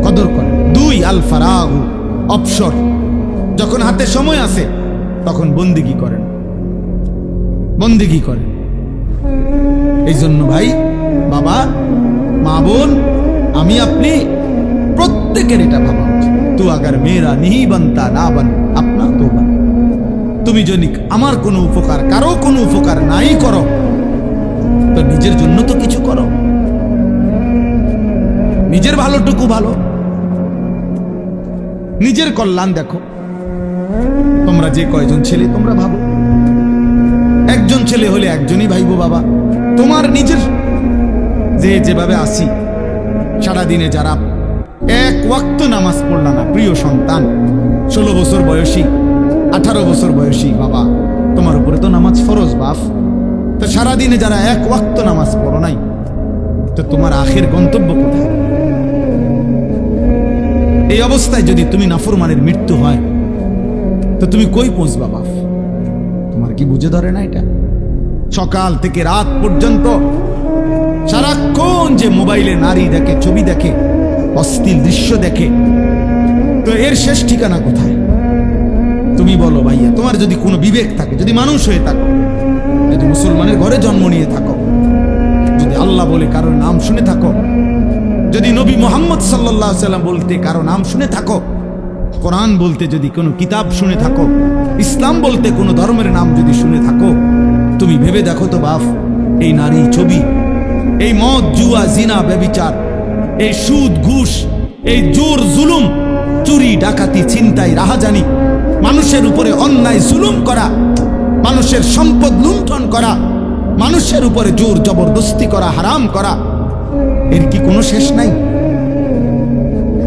কদর করে। 2, আল ফারাগু, অবসর, যখন হাতে সময় আছে তখন বন্দেগী করেন, বন্দেগী করেন। এই জন্য ভাই, বাবা, মা, বোন, আমি আপনি প্রত্যেকের এটা ভাবা উচিত, তু আগার মেরা নিহি বানতা না বান আপনা তো বান। তুমি যদি আমার কোনো উপকার, কারো কোনো উপকার নাই করো, তো নিজের জন্য তো কিছু করো, নিজের ভালোটুকু ভালো, নিজের কল্যাণ দেখো। তোমরা আমরা যে কয়জন ছেলে তোমরা ভাবো, একজন ছেলে হলে একজনই ভাইবো বাবা। তোমার নিজের যেভাবে আসি, সারাদিনে যারা এক ওয়াক্ত নামাজ পড়লা না, প্রিয় সন্তান, 16 বছর বয়সী, 18 বছর বয়সী বাবা, তোমার উপরে তো নামাজ ফরজ বাপ। তো সারাদিনে যারা এক ওয়াক্ত নামাজ পড়ো নাই, তো তোমার আখের গন্তব্য কোথায়? এই অবস্থায় যদি তুমি নাফরমানের মৃত্যু হয়, তো তুমি কই পৌঁছবা বাপ? তোমার কি বুঝে ধরে না এটা? সকাল থেকে রাত পর্যন্ত সারাক্ষণ যে মোবাইলে নারী দেখে, ছবি দেখে, অশ্লীল দৃশ্য দেখে, তো এর শেষ ঠিকানা কোথায়? তুমি বলো ভাইয়া, তোমার যদি কোনো বিবেক থাকে, যদি মানুষ হয়ে থাকো, যদি মুসলমানের ঘরে জন্ম নিয়ে থাকো, যদি আল্লাহ বলে কারোর নাম শুনে থাকো, যদি নবী মুহাম্মদ সাল্লাল্লাহু আলাইহি ওয়াসাল্লাম বলতে কারো নাম শুনে থাকো, কোরআন বলতে যদি কোনো কিতাব শুনে থাকো, ইসলাম বলতে কোনো ধর্মের নাম যদি শুনে থাকো, তুমি ভেবে দেখো তো বাপ, এই নারী, ছবি, এই মদ, জুয়া, জিনা, ব্যভিচার, এই সুদ, ঘুষ, এই জোর জুলুম, চুরি, ডাকাতি, ছিনতাই, রাহাজানি, মানুষের উপরে অন্যায় জুলুম করা, মানুষের সম্পদ লুণ্ঠন করা, মানুষের উপরে জোর জবরদস্তি করা, হারাম করা, এর কি কোনো শেষ নাই?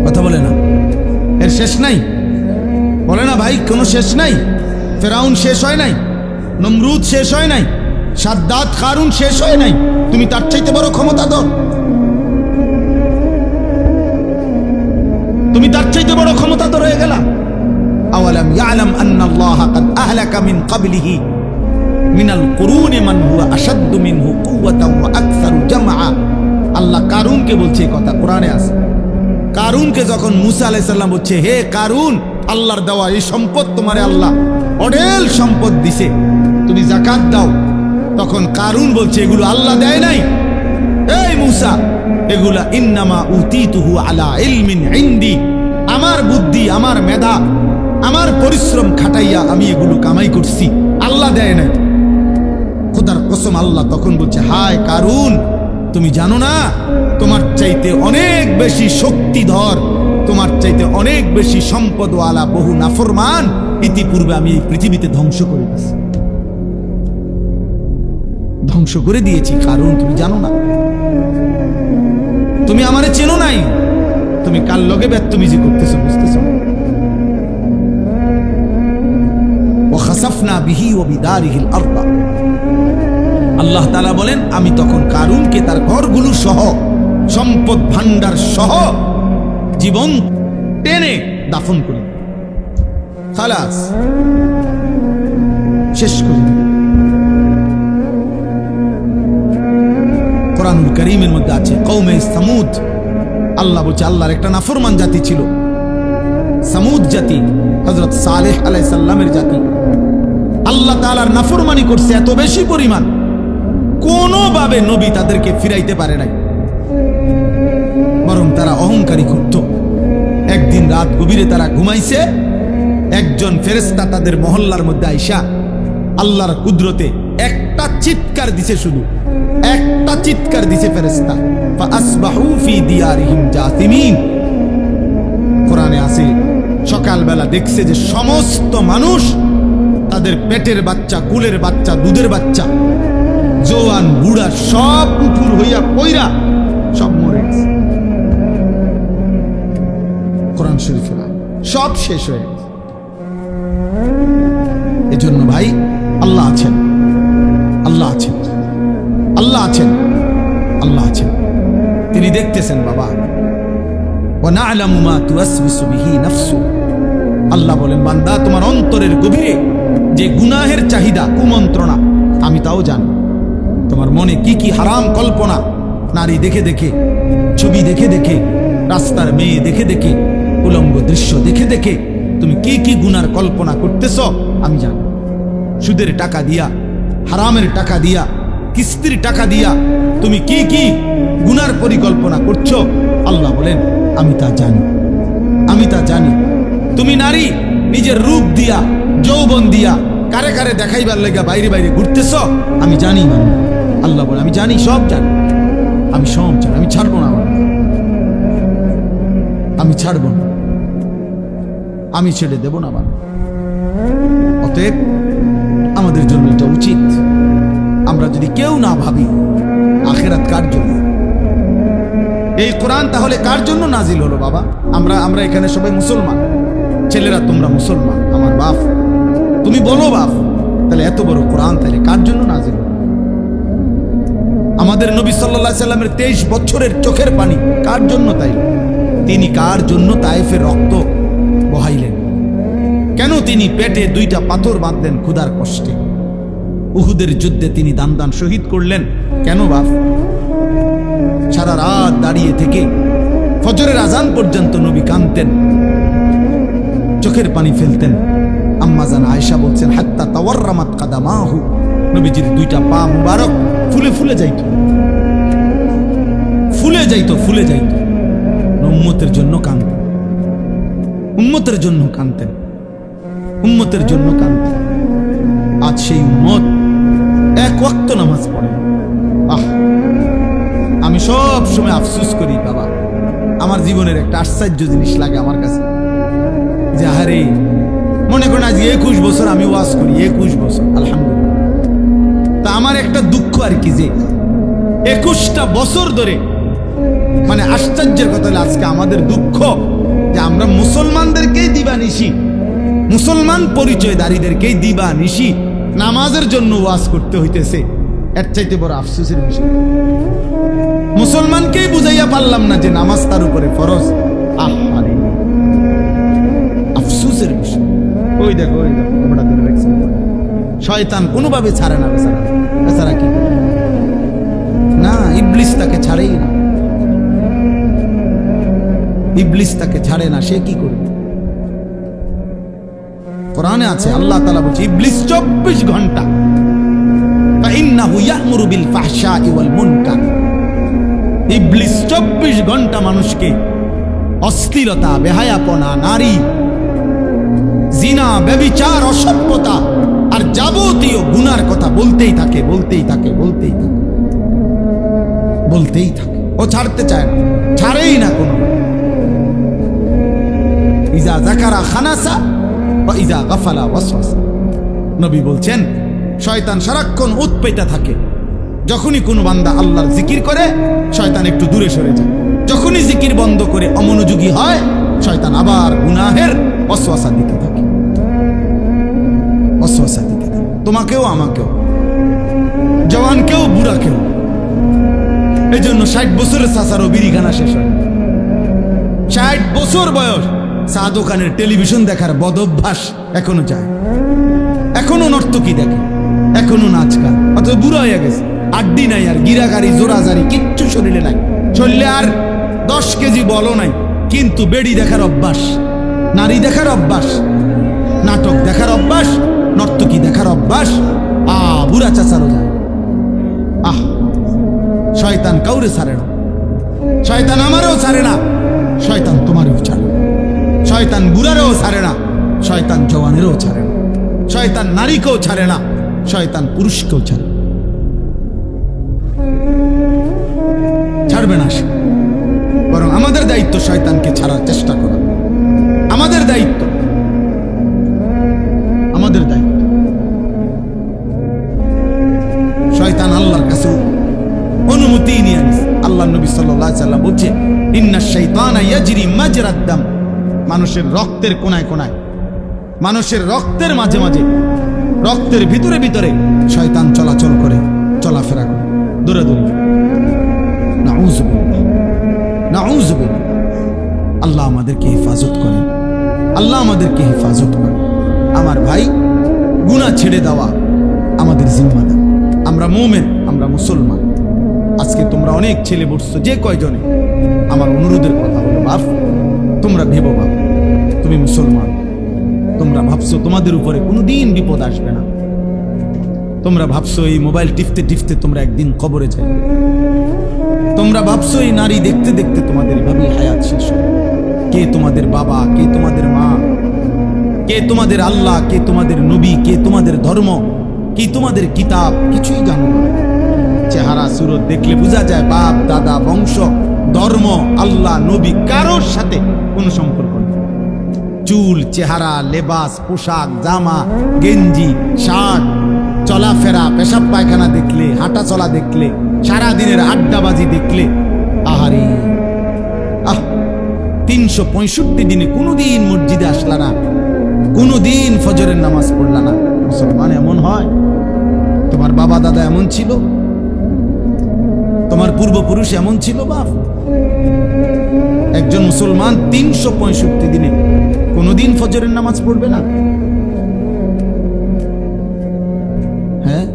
কথা বলে না, এর শেষ নাই? বলে না ভাই, কোনো শেষ নাই? ফেরাউন শেষ হয় নাই, নমরুদ শেষ হয় নাই, সাদ্দাত, কারুন শেষ হয় নাই? তুমি তার চাইতে বড় ক্ষমতা দাও, তুমি তার চাইতে বড় ক্ষমতা তো রয়ে গেলা। আওয়ালাম ইয়ালাম আন্নাল্লাহা কাদ আহলাকা মিন ক্বাবলিহি মিনাল কুরুনি মান হুয়া আশাদ্দু মিনহু কুওয়াতান ওয়া আকসারু জামআ। আল্লাহ কারুনকে বলছে এই কথা, কোরআনে আছে। কারুনকে যখন মুসা আলাইহিস সালাম বলছে, হে কারুন, আল্লাহর দেওয়া এই সম্পদ তোমারে আল্লাহ অঢেল সম্পদ দিছে, তুমি যাকাত দাও, তখন কারুন বলছে এগুলো আল্লাহ দেয় নাই, এই মুসা, এগুলা ইন্নামা উতিতুহু আলা ইলমিন ইনদি, আমার বুদ্ধি, আমার মেধা, আমার পরিশ্রম খাটাইয়া আমি এগুলো কামাই করছি, আল্লাহ দেয় নাই। খোদার কসম, আল্লাহ তখন বলছে, হায় কারুন, তুমি জানো না তোমার চাইতে অনেক বেশি শক্তিধর, তোমার চাইতে অনেক বেশি সম্পদওয়ালা বহু নাফরমান ইতিপূর্বে আমি এই পৃথিবীতে ধ্বংস করে দিয়েছি, ধ্বংস করে দিয়েছি। কারণ তুমি জানো না, তুমি আমারে চেনো নাই, তুমি কার লগে বেত্তমিজি করতেছো বুঝতেছো। ওয়া খাসাফনা বিহি ওয়া বিদারিহিল আরদ, আল্লাহ তাআলা বলেন, আমি তখন কারুনকে তার ঘরগুলো সহ, সম্পদ ভান্ডার সহ জীবন টেনে দাফন করি, খালাস, শেষ করি। কোরআনুল কারীমের মধ্যে আছে কওমে সামুদ, আল্লাহ বলছে আল্লাহর একটা নাফরমান জাতি ছিল, সামুদ জাতি, হযরত সালেহ আলাইহিস সালামের জাতি। আল্লাহ তাআলার নাফরমানি করছে এত বেশি পরিমাণ, কোনোভাবে নবী তাদেরকে ফিরাইতে পারে নাই, বরং তারা অহংকারী করত। একদিন রাত গভীরে তারা ঘুমাইছে, একজন ফেরেশতা তাদের মহল্লার মধ্যে আইসা আল্লাহর কুদরতে একটা চিৎকার দিছে, শুধু একটা চিৎকার দিছে ফেরেশতা, ফাআসবাহু ফি দিয়ারিহিম জাসিমিন। কোরআনে আছে সকালবেলা দেখছে যে সমস্ত মানুষ, তাদের পেটের বাচ্চা, কুলের বাচ্চা, দুধের বাচ্চা, জওয়ান বুড়া সব উপুর হইয়া পইরা সব মরে গেছে। কোরআন শরীফে সব শেষ হয়ে গেছে। এজন্য ভাই, আল্লাহ আছেন, আল্লাহ আছেন, আল্লাহ আছেন, আল্লাহ আছেন, তিনি দেখতেছেন বাবা। ওয়া না'লামু মা তুওয়াসবিসু বিহি নাফসু, আল্লাহ বলেন, বান্দা তোমার অন্তরের গভীরে যে গুনাহের চাহিদা, কুমন্ত্রণা, আমি তাও জানি। তোমার মনে কি কি হারাম কল্পনা, নারী দেখে দেখে, ছবি দেখে দেখে, রাস্তার মেয়ে দেখে দেখে, উলঙ্গ দৃশ্য দেখে দেখে তুমি কি কি গুনার কল্পনা করতেছ আমি জানি। সুদের টাকা দিয়া, হারামের টাকা দিয়া, কিস্তির টাকা দিয়া তুমি কি কি গুনার পরিকল্পনা করছো, আল্লাহ বলেন আমি তা জানি, আমি তা জানি। তুমি নারী নিজের রূপ দিয়া, যৌবন দিয়া কারে কারে দেখাইবার লেগা বাইরে বাইরে ঘুরতেছ, আমি জানি। মানে আল্লাহ বলে আমি জানি, সব জানি, আমি সব জানি, আমি ছাড়বো না, আমি ছাড়বো না, আমি ছেড়ে দেব না। অতএব আমাদের জন্য এটা উচিত, আমরা যদি কেউ না ভাবি আখিরাত কার জন্য, এই কোরআন তাহলে কার জন্য নাজিল হলো বাবা? আমরা এখানে সবাই মুসলমান, ছেলেরা তোমরা মুসলমান, আমার বাপ, তুমি বলো বাপ, তাহলে এত বড় কোরআন তাহলে কার জন্য নাজিল হলো? আমাদের নবী সাল্লাল্লাহু আলাইহি সাল্লামের 23 বছরের চোখের পানি কার জন্য তাই? তিনি কার জন্য তায়েফের রক্ত বহাইলেন? কেন তিনি পেটে 2টা পাথর বাঁধলেন ক্ষুধার কষ্টে? উহুদের যুদ্ধে তিনি দান শহীদ করলেন কেন বাপ? সারা রাত দাঁড়িয়ে থেকে ফজরের আজান পর্যন্ত নবী কাঁদতেন, চোখের পানি ফেলতেন। আম্মা জান আয়েশা বলছেন হাত্তা তাওয়াররামাত কাদামাহু, নবীজির 2টা পা মুবারক ফুলে ফুলে যাইত, ফুলে যাইত, ফুলে যাইত। উম্মতের জন্য কাঁদতেন, উম্মতের জন্য কাঁদতেন, উম্মতের জন্য কাঁদতেন। আজ সেই উম্মত এক ওয়াক্ত নামাজ পড়ে। আমি সব সময় আফসোস করি বাবা, আমার জীবনের একটা আশ্চর্য জিনিস লাগে আমার কাছে, যে আরে মনে করেন আজ 21 বছর আমি ওয়াজ করি, 21 বছর আলহামদুলিল্লাহ। তা আমার একটা দুঃখ আর কি, যে 21টা বছর ধরে, মানে আশ্চর্যের কথা হলো আজকে আমাদের দুঃখ যে আমরা মুসলমানদেরকেই দিবানিশি, মুসলমান পরিচয়ধারীদেরকেই দিবানিশি নামাজের জন্য ওয়াজ করতে হইতেছে। এর চাইতে বড় আফসোসের বিষয়, মুসলমানকেই বুঝাইয়া পারলাম না যে নামাজ তার উপরে ফরজ। আরে আফসোসের বিষয়। ওই দেখো আমরা দেখছি শয়তান কোনোভাবে ছাড়ে না বেচারা। বেচারা কি না, ইবলিস তাকে ছাড়েই না, ইবলিস তাকে ছাড়ে না, সে কি করবে? কোরআনে আছে আল্লাহ তাআলা বলছে ইবলিস 24 ঘন্টা ফাইন্নাহু ইয়া'মুরু বিল ফাহশাই ওয়াল মুনকার, ইবলিস 24 ঘন্টা মানুষকে অশ্লীলতা, বেহায়াপনা, নারী, জিনা, ব্যভিচার, অসভ্যতা আর যাবতীয় গুনার কথা বলতেই থাকে, বলতেই থাকে, বলতেই থাকে, বলতেই থাকে। ও ছাড়তে চায় না, ছাড়েই না কোনো। ইজা যাকারা খানাসা ওয়া ইজা গাফালা ওয়াসওয়াসা, নবী বলছেন শয়তান সারাক্ষণ উৎপেতে থাকে। যখনই কোনো বান্দা আল্লাহর জিকির করে শয়তান একটু দূরে সরে যায়, যখনই জিকির বন্ধ করে অমনোযোগী হয় শয়তান আবার গুনাহের ওয়াসওয়াসা দিতে থাকে, ওয়াসওয়াসা দিতে থাকে। তোমাকেও, আমাকেও, জওয়ানকেও, বুড়াকেও। এই জন্য 60 বছরের চাচারও বিড়িখানা শেষ হয়। 60 বছর বয়স, চা দোকানের টেলিভিশন দেখার বদ অভ্যাস এখনো যায়, এখনো নর্তকী দেখে, এখনো নাচ গান, অথচ বুড়া হয়ে গেছে, আড্ডি নাই আর, গিরাগাড়ি জোরাজারি কিচ্ছু শরীরে নাই, শরীরে আর 10 কেজি বলও নাই, কিন্তু বেড়ি দেখার অভ্যাস, নারী দেখার অভ্যাস, নাটক দেখার অভ্যাস, নর্তকী দেখার অভ্যাস। বুড়া চাচারও যায়। শয়তান কাউরে ছাড়ে না, শয়তান আমারও ছাড়ে না, শয়তান তোমারও ছাড়ে না, শয়তান বুড়ারও ছাড়ে না, শয়তান জওয়ানেরও ছাড়ে না, শয়তান নারীকেও ছাড়ে না, শয়তান পুরুষকেও ছাড়ে, ছাড়বে না সে। বরং আমাদের দায়িত্ব শয়তানকে ছাড়ার চেষ্টা করা, আমাদের দায়িত্ব, আমাদের দায়িত্ব। শয়তান আল্লাহর কাছে অনুমতি নিয়ে আনিস। আল্লাহ নবী সাল্লাল্লাহু আলাইহি সাল্লাম বলছে ইন্নাশ শাইতানা ইয়াজরি মাজরাদ দাম, মানুষের রক্তের কোনায় কোনায়, মানুষের রক্তের মাঝে মাঝে, রক্তের ভিতরে ভিতরে শয়তান চলাচল করে, চলাফেরা করে, দৌড়াদৌড়ি। নাউযুবিল্লাহ, নাউযুবিল্লাহ। আল্লাহ আমাদেরকে হেফাজত করেন, আল্লাহ আমাদেরকে হেফাজত করেন। আমার ভাই, গুনাহ ছেড়ে দেওয়া আমাদের জিম্মাদার। আমরা মুমিন, আমরা মুসলমান। আজকে তোমরা অনেক ছেলে বসছো, যে কয়জনে, আমার অনুরোধের কথা হলো বাপ, তোমরা ভেবো বাপ, তুমি মুসলমান, তোমরা ভাবছো তোমাদের উপরে কোনোদিন বিপদ আসবে না, তোমরা ভাবছো এই মোবাইল টিপতে টিপতে তোমরা একদিন কবরে যাবে, তোমরা ভাবছো এই নারী দেখতে দেখতে তোমাদের এভাবেই হায়াত শেষ হবে। কে তোমাদের বাবা, কে তোমাদের মা, কে তোমাদের আল্লাহ, কে তোমাদের নবী, কে তোমাদের ধর্ম, কি তোমাদের কিতাব, কিছুই জানো না। চেহারা সুরত দেখলে বোঝা যায় বাপ দাদা বংশ ধর্ম আল্লাহ নবী কারোর সাথে কোনো সম্পর্ক নেই। চুল, চেহারা, লেবাস, পোশাক, জামা, গেঞ্জি, শার্ট, চলাফেরা, পেশাব পায়খানা দেখলে, হাঁটা চলা দেখলে, সারাদিনের আড্ডাবাজি দেখলে, আহারে 365 দিনে কোনোদিন মসজিদে আসলা না, কোনোদিন ফজরের নামাজ পড়লা না। মুসলমান এমন হয়? তোমার বাবা দাদা এমন ছিল? তোমার পূর্বপুরুষ এমন ছিল? বাপ, একজন মুসলমান 365 দিনে কোনোদিন ফজরের নামাজ পড়বে না? হ্যাঁ,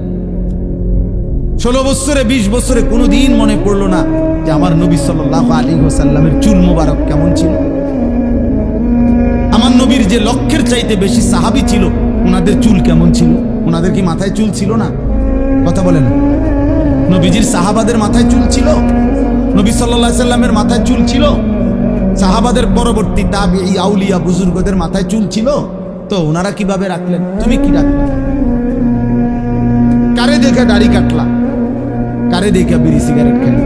16 বছরে 20 বছরে কোনোদিন মনে পড়লো না যে আমার নবী সাল্লাল্লাহু আলাইহি ওয়াসাল্লামের চুল মোবারক কেমন ছিল? আমার নবীর যে লক্ষের চাইতে বেশি সাহাবী ছিল, ওনাদের চুল কেমন ছিল? ওনাদের কি মাথায় চুল ছিল না? কথা বলে না। নবীজির সাহাবাদের মাথায় চুল ছিল? নবী সাল্লাল্লাহু আলাইহি সাল্লামের মাথায় চুল ছিল? সাহাবাদের পরবর্তী তাবিঈ, আউলিয়া, বুজুর্গদের মাথায় চুল ছিল? তো ওনারা কিভাবে রাখলেন? তুমি কি রাখলে? কারে দেখে দাড়ি কাটলা? কারে দেখে বিড়ি সিগারেট খেলে?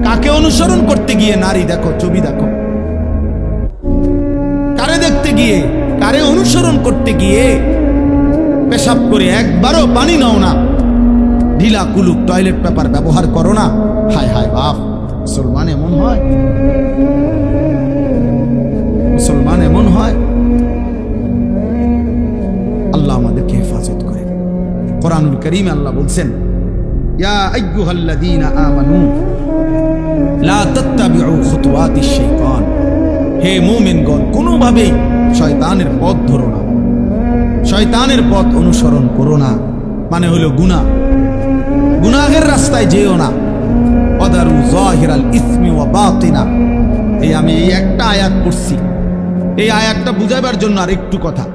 কাকে অনুসরণ করতে গিয়ে নারী দেখো, ছবি দেখো? কারে দেখতে গিয়ে, কারে অনুসরণ করতে গিয়ে পেশাব করে একবারও পানি নাও না, ঢিলা কুলুক টয়লেট পেপার ব্যবহার করো না? হায় হায় বাপ, মুসলমান এমন হয়? মুসলমান এমন হয়? আল্লাহ আমাদেরকে হেফাজত করে। কোরআনুল কারীমে আল্লাহ বলছেন, ইয়া আইয়ুহাল্লাযীনা আমানু লা তাত্তাবিউ খুতুওয়াতিশ শাইতান, হে মুমিনগণ, কোনোভাবেই শয়তানের পথ ধরো না, শয়তানের পথ অনুসরণ করো না। মানে হলো গুনাহ, গুনাহের রাস্তায় যেও না। ওয়াদারু যাহিরাল ইসমি ওয়া বাতিনা। আমি এই একটা আয়াত পড়ছি, এই আয়াতটা বুঝাবার জন্য আর একটু কথা।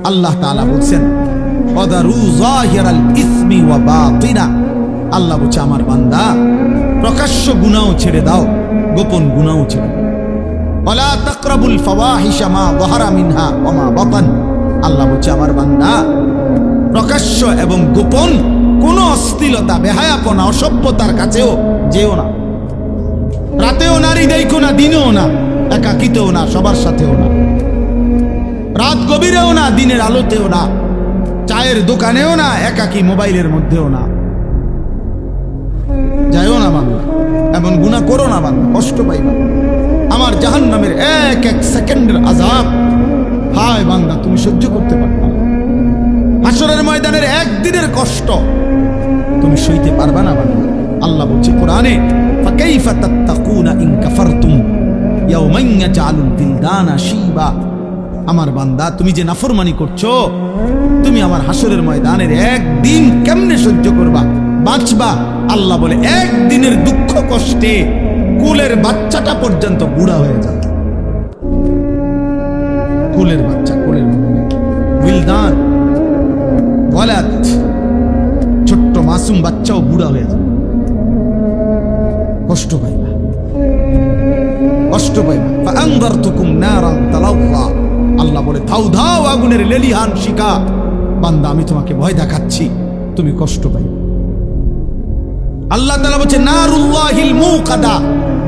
আল্লাহ তাআলা বলছেন, ওয়াদারু যাহিরাল ইসমি ওয়া বাতিনা। আল্লাহ বলছে, আমার বান্দা, প্রকাশ্য গুনাহও ছেড়ে দাও, গোপন গুনাহও ছেড়ে দাও। ওয়ালা তাকরাবুল ফাওয়াহিশা মা যাহারা মিনহা ওয়া মা বাতান। আল্লাহ বলছে, আমার বান্দা, প্রকাশ্য এবং গোপন কোন অশ্লীলতা, বেহায়াপনা, অসভ্যতার কাছেও যেও না। রাতেও নারী দেখো না, দিনেও না, একাকিতেও না, সবার সাথেও না, রাত গভীরেও না, দিনের আলোতেও না, চায়ের দোকানেও না, একাকি মোবাইলের মধ্যেও না। যাইও না বান্দা, এমন গুনাহ করো না বান্দা, কষ্ট পাইবা। আমার জাহান্নামের এক এক সেকেন্ডের আযাব, হায় বান্দা, তুমি সহ্য করতে পারবা না। হাসরের ময়দানের একদিনের কষ্ট তুমি সইতে পারবা না বান্দা। আল্লাহ বলছে কোরআনে, ফাকাইফা তাত্তাকুনা ইন কাফারতুম ইয়াওমান ইয়াজআলুল বিলদানা শিবা। আমার বান্দা, তুমি যে নাফরমানি করছো, তুমি আমার হাসরের ময়দানের একদিন কেমনে সহ্য করবা, বাঁচবা? আল্লাহ বলে, একদিনের দুঃখ কষ্টে কুলের বাচ্চাটা পর্যন্ত বুড়া হয়ে যায়। কুলের বাচ্চা, কুলের বিলদান, ওয়ালাদ, ছোট্ট মাসুম বাচ্চাও বুড়া হয়ে যায়। কষ্ট পাইবা, কষ্ট পাইবা। ফাআনযারতুকুম নারান তালাওযা। আল্লাহ বলে, ধাও ধাও আগুনের লেলিহান শিখা। বান্দা, আমি তোমাকে ভয় দেখাচ্ছি, তুমি কষ্ট পাইবা। আল্লাহ তাআলা বলছে, নারুল্লাহিল মুকাদা,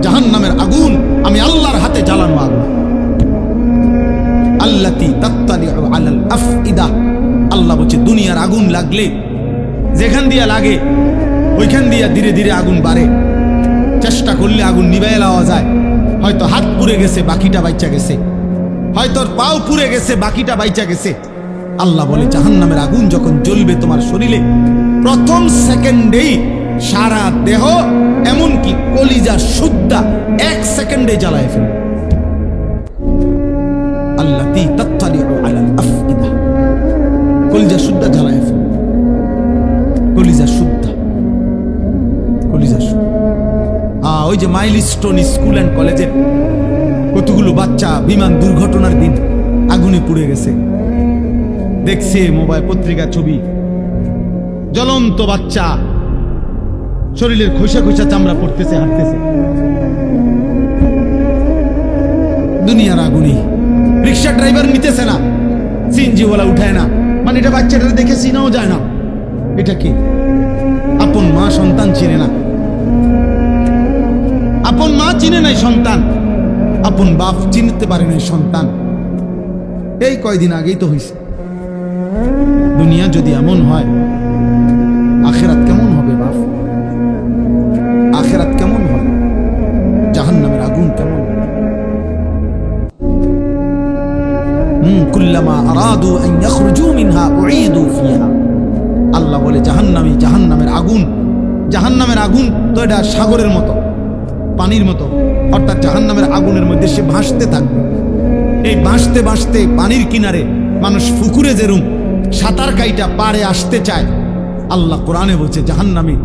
জাহান্নামের আগুন আমি আল্লাহর হাতে জ্বালানো আগুন। আল্লাতী তাত্তালিউ আলাল আফইদা। আল্লাহ বলছে, দুনিয়ার আগুন লাগলে যেখান দিয়া লাগে ওইখান দিয়া ধীরে ধীরে আগুন বাড়ে। চেষ্টা করলে আগুন নিভাইয়া দেওয়া যায়। হয়তো হাত পুড়ে গেছে, বাকিটা বাইচা গেছে, হয়তো পাও পুড়ে গেছে, বাকিটা বাইচা গেছে। আল্লাহ বলে, জাহান্নামের আগুন যখন জ্বলবে তোমার শরীরে, প্রথম সেকেন্ডেই সারা দেহ, এমনকি কলিজা সুদ্ধা 1 সেকেন্ডে জ্বালায় ফেলবে। আল্লাতী তাত্তালিউ আলাল আফইদা, কলিজা সুদ্ধা জ্বালায় ফেলবে। কলিজা সুদ্ধা, কলিজা সুদ্ধা। ওই যে মাইলস্টোন স্কুল অ্যান্ড কলেজের কতগুলো বাচ্চা বিমান দুর্ঘটনার দিন আগুনে পুড়ে গেছে, দেখছে মোবাইল পত্রিকা ছবি, জ্বলন্ত বাচ্চা, শরীরের খোসা খোসা চামড়া পড়তেছে, হাঁটতেছে। দুনিয়ার আগুনে রিক্সা ড্রাইভার নিতেছে না, সিএনজিওয়ালা উঠায় না, মানে এটা বাচ্চাটা দেখে চিনাও যায় না। এটা কি? আপন মা সন্তান চিনে না, আপন মা চিনে নাই সন্তান, আপন বাপ চিনতে পারে নাই সন্তান। এই কয়দিন আগেই তো হয়েছে। দুনিয়া যদি এমন হয়, আখেরাত কেমন হবে বাপ? আখেরাত কেমন হবে? জাহান্নামের আগুন কেমন? কুল্লামা আরাদু আন ইয়াখরুজু মিনহা উঈদু ফিহা। আল্লাহ বলে জাহান্নামের আগুন, জাহান্নামের আগুন তো এটা সাগরের মতো, পানির মতো, অর্থাৎ জাহান্নামের আগুনের মধ্যে সে ভাসতে থাকবে। এই ভাসতে ভাসতে পানির কিনারে মানুষ পুকুরে যেরুম সাঁতার কাইটা পারে আসতে চায়, আল্লাহ কোরআনে বলছে জাহান্নামী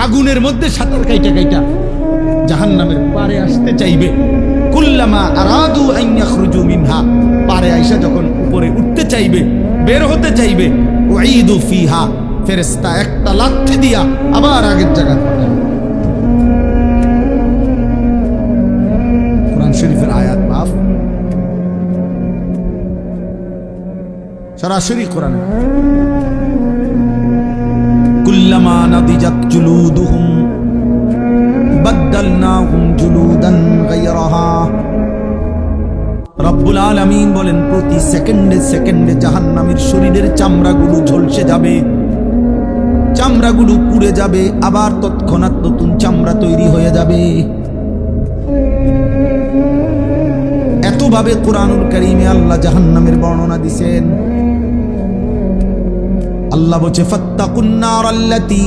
আগুনের মধ্যে সাঁতার কাইটা কাইটা জাহান্নামের পারে আসতে চাইবে। কুল্লামা আরাদু আন ইয়াখরুজু মিনহা, পারে আইসা যখন উপরে উঠতে চাইবে, বের হতে চাইবে, উঈদু ফিহা, ফেরেশতা একটা লাথি দিয়া আবার আগের জায়গায় পাঠাবে। কোরআন শরীফের আয়াত বাপ, সরাসরি কোরআনে। কুল্লামা নাদিজাত জুলুদুহুম বাদদালনাহুম জুলুদান গায়রাহা। রব্বুল আলামিন বলেন প্রতি সেকেন্ডে সেকেন্ডে জাহান্নামীর শরীরের চামড়াগুলো ঝলসে যাবে, চামড়াগুলো পুড়ে যাবে, আবার তৎক্ষণাৎ নতুন চামড়া তৈরি হয়ে যাবে। এতভাবে কোরআনুল কারীমে আল্লাহ জাহান্নামের বর্ণনা দিয়েছেন। আল্লাহ বলছে ফাত্তাকুন নারাল্লাতী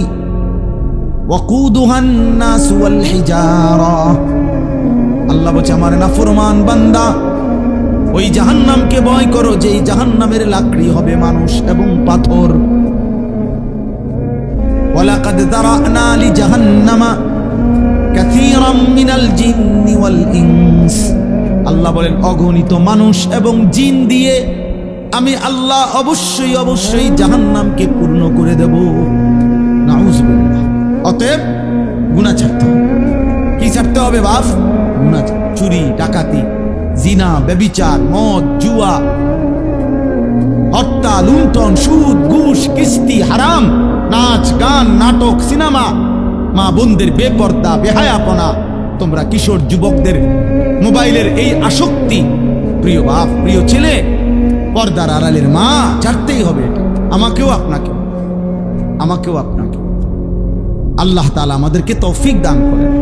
ওয়াকুদুহান নাস ওয়াল হিজারা। আল্লাহ বলছে আমার নাফরমান বান্দা, ওই জাহান্নামকে ভয় করো যেই জাহান্নামের লাকড়ি হবে মানুষ এবং পাথর। ওয়ালাকাদ যারানা লিজাহান্নামা কাসীরাম মিনাল জিন্নি ওয়াল ইনস। আল্লাহ বলেন অগণিত মানুষ এবং জিন দিয়ে আমি আল্লাহ অবশ্যই অবশ্যই জাহান্নামকে পূর্ণ করে দেব। নাউযুবিল্লাহ। অতএব গুনাহ ছাড়তে হবে। কি ছাড়তে হবে বাপ? গুনাহ, চুরি, ডাকাতি, জিনা, ব্যভিচার, মদ, জুয়া, হত্যা, লুণ্ঠন, সুদ, ঘুষ, কিস্তি, হারাম, নাচ, গান, নাটক, সিনেমা, মা বোনদের বেপর্দা, বেহায়াপনা, তোমরা কিশোর যুবকদের মোবাইলের এই আসক্তি, প্রিয় বাপ, প্রিয় ছেলে, পর্দার আড়ালের মা, ছাড়তেই হবে এটা। আমাকেও আপনাকে, আমাকেও আপনাকে। আল্লাহ তাআলা আমাদেরকে তৌফিক দান করেন,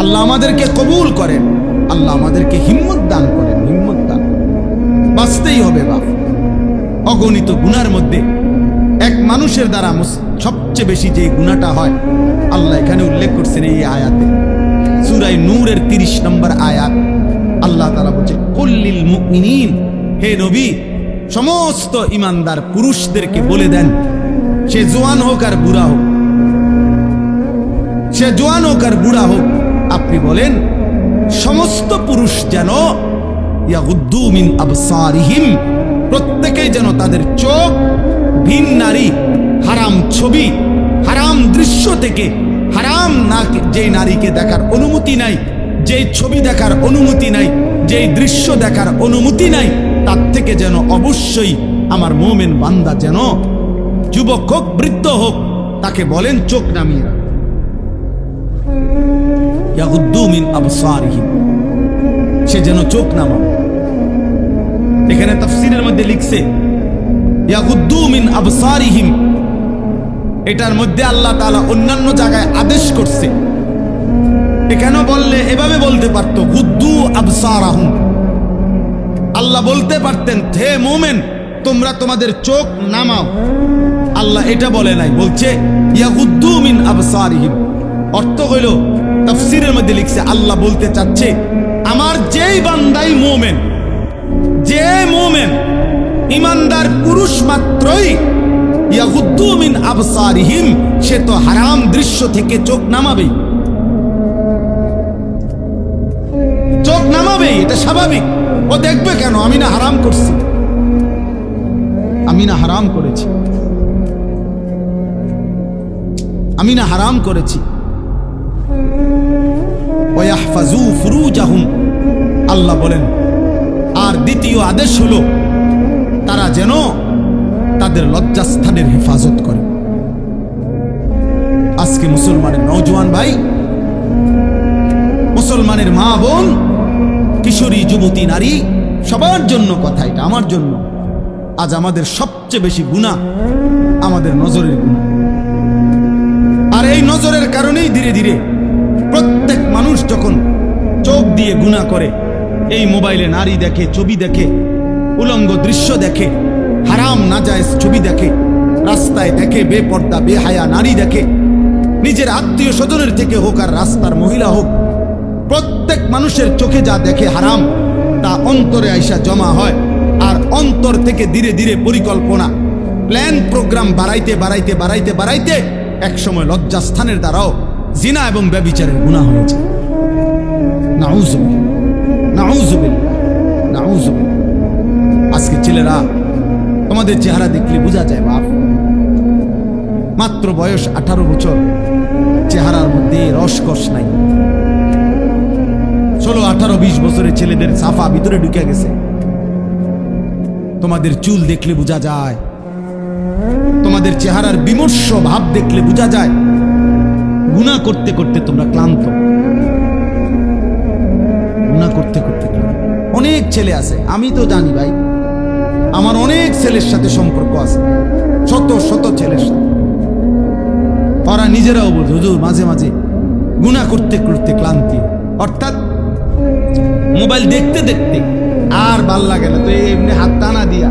আল্লাহ আমাদেরকে কবুল করেন, আল্লাহ আমাদেরকে হিম্মত দান করেন, হিম্মত দান। বাঁচতেই হবে বাপ। অগণিত গুনার মধ্যে এক মানুষের দ্বারা সবচেয়ে বেশি যে গুনাহটা হয় আল্লাহ এখানে উল্লেখ করছেন এই আয়াতে, সূরা নূরের 30 নম্বর আয়াত। আল্লাহ তাআলা বলছে কুল্লিল মুমিনিন, হে নবী সমস্ত ইমানদার পুরুষদেরকে বলে দেন, সে জওয়ান হোক আর বুড়া হোক, সে জওয়ান হোক আর বুড়া হোক, আপনি বলেন সমস্ত পুরুষ যেন ইয়াগুদ্দু মিন আবসারিহিম, প্রত্যেকেই যেন তাদের চোখ ভিন নারী, হারাম ছবি, হারাম দৃশ্য থেকে, হারাম না যেই নারীকে দেখার অনুমতি নাই, যেই ছবি দেখার অনুমতি নাই, যেই দৃশ্য দেখার অনুমতি নাই, তার থেকে যেন অবশ্যই আমার মুমিন বান্দা যেন যুবক হোক বৃদ্ধ হোক তাকে বলেন চোখ নামিয়ে রাখ। ইয়াগুদ্দু মিন আবসারিহিম, সে যেন চোখ নামাবে। এখানে তাফসীরের মধ্যে লিখছে ইয়াগুদ্দু মিন আবসারিহিম, এটার মধ্যে আল্লাহ তাআলা অন্যান্য জায়গায় আদেশ করছে। এখানে বললে এভাবে বলতে পারতো গুদ্দু আবসারাহুম, আল্লাহ বলতে পারতেন হে মুমিন তোমরা তোমাদের চোখ নামাও। আল্লাহ এটা বলে নাই, বলছে ইয়াগুদ্দু মিন আবসারিহিম। অর্থ হইল তাফসীরের মধ্যে লিখছে আল্লাহ বলতে চাচ্ছে আমার যেই বান্দাই মুমিন, যে মুমিন ইমানদার পুরুষ মাত্রই ইয়াগুদ্দু মিন আবসারিহিম, সে তো হারাম দৃশ্য থেকে চোখ নামাবেই, চোখ নামাবেই, এটা স্বাভাবিক। ও দেখবে কেন? আমি না হারাম করছি, আমি না হারাম করেছি, আমি না হারাম করেছি। ওয়াহফাজু ফুরুজাহুম, আল্লাহ বলেন আর দ্বিতীয় আদেশ হলো তারা যেন তাদের লজ্জাস্থানের হেফাজত করে। আজকে মুসলমানের নওজোয়ান ভাই, মুসলমানের মা বোন, কিশোরী যুবতী নারী, সবার জন্য কথা এটা, আমার জন্য, আজ আমাদের সবচেয়ে বেশি গুনাহ আমাদের নজরের গুনাহ। আর এই নজরের কারণেই ধীরে ধীরে প্রত্যেক মানুষ যখন চোখ দিয়ে গুনাহ করে, এই মোবাইলে নারী দেখে, ছবি দেখে, উলঙ্গ দৃশ্য দেখে, হারাম নাজায়েজ ছবি দেখে, রাস্তায় দেখে বেপর্দা বেহায়া নারী দেখে, নিজের আত্মীয় স্বজনের থেকে হোক আর রাস্তার মহিলা হোক, প্রত্যেক মানুষের চোখে যা দেখে হারাম তা অন্তরে আইসা জমা হয়। আর অন্তর থেকে ধীরে ধীরে পরিকল্পনা, প্ল্যান, প্রোগ্রাম বাড়াইতে বাড়াইতে বাড়াইতে বাড়াইতে একসময় লজ্জাস্থানের দ্বারাও জিনা এবং ব্যভিচারের গুনাহ হয়েছে। নাউজুবিল্লাহ, নাউজুবিল্লাহ, নাউজুবিল্লাহ। আজকে ছেলেরা, তোমাদের চেহারা দেখলে বোঝা যায় বাপ, মাত্র বয়স 18 বছর, চেহারার মধ্যে রসকস নাই। 16, 18, 20 বছরের ছেলেদের সাফা ভিতরে ঢুকে গেছে। তোমাদের চুল দেখলে বোঝা যায়, তোমাদের চেহারার বিমর্ষ ভাব দেখলে বোঝা যায় গুনাহ করতে করতে তোমরা ক্লান্ত, গুনাহ করতে করতে ক্লান্ত। অনেক ছেলে আছে, আমি তো জানি ভাই, আমার অনেক ছেলের সাথে সম্পর্ক আছে, শত শত ছেলের সাথে। ওরা নিজেরাও বলছে হুজুর মাঝে মাঝে গুনাহ করতে করতে ক্লান্তি, অর্থাৎ মোবাইল দেখতে দেখতে আর ভাল লাগে না, তো এমনি হাত টানা দিয়া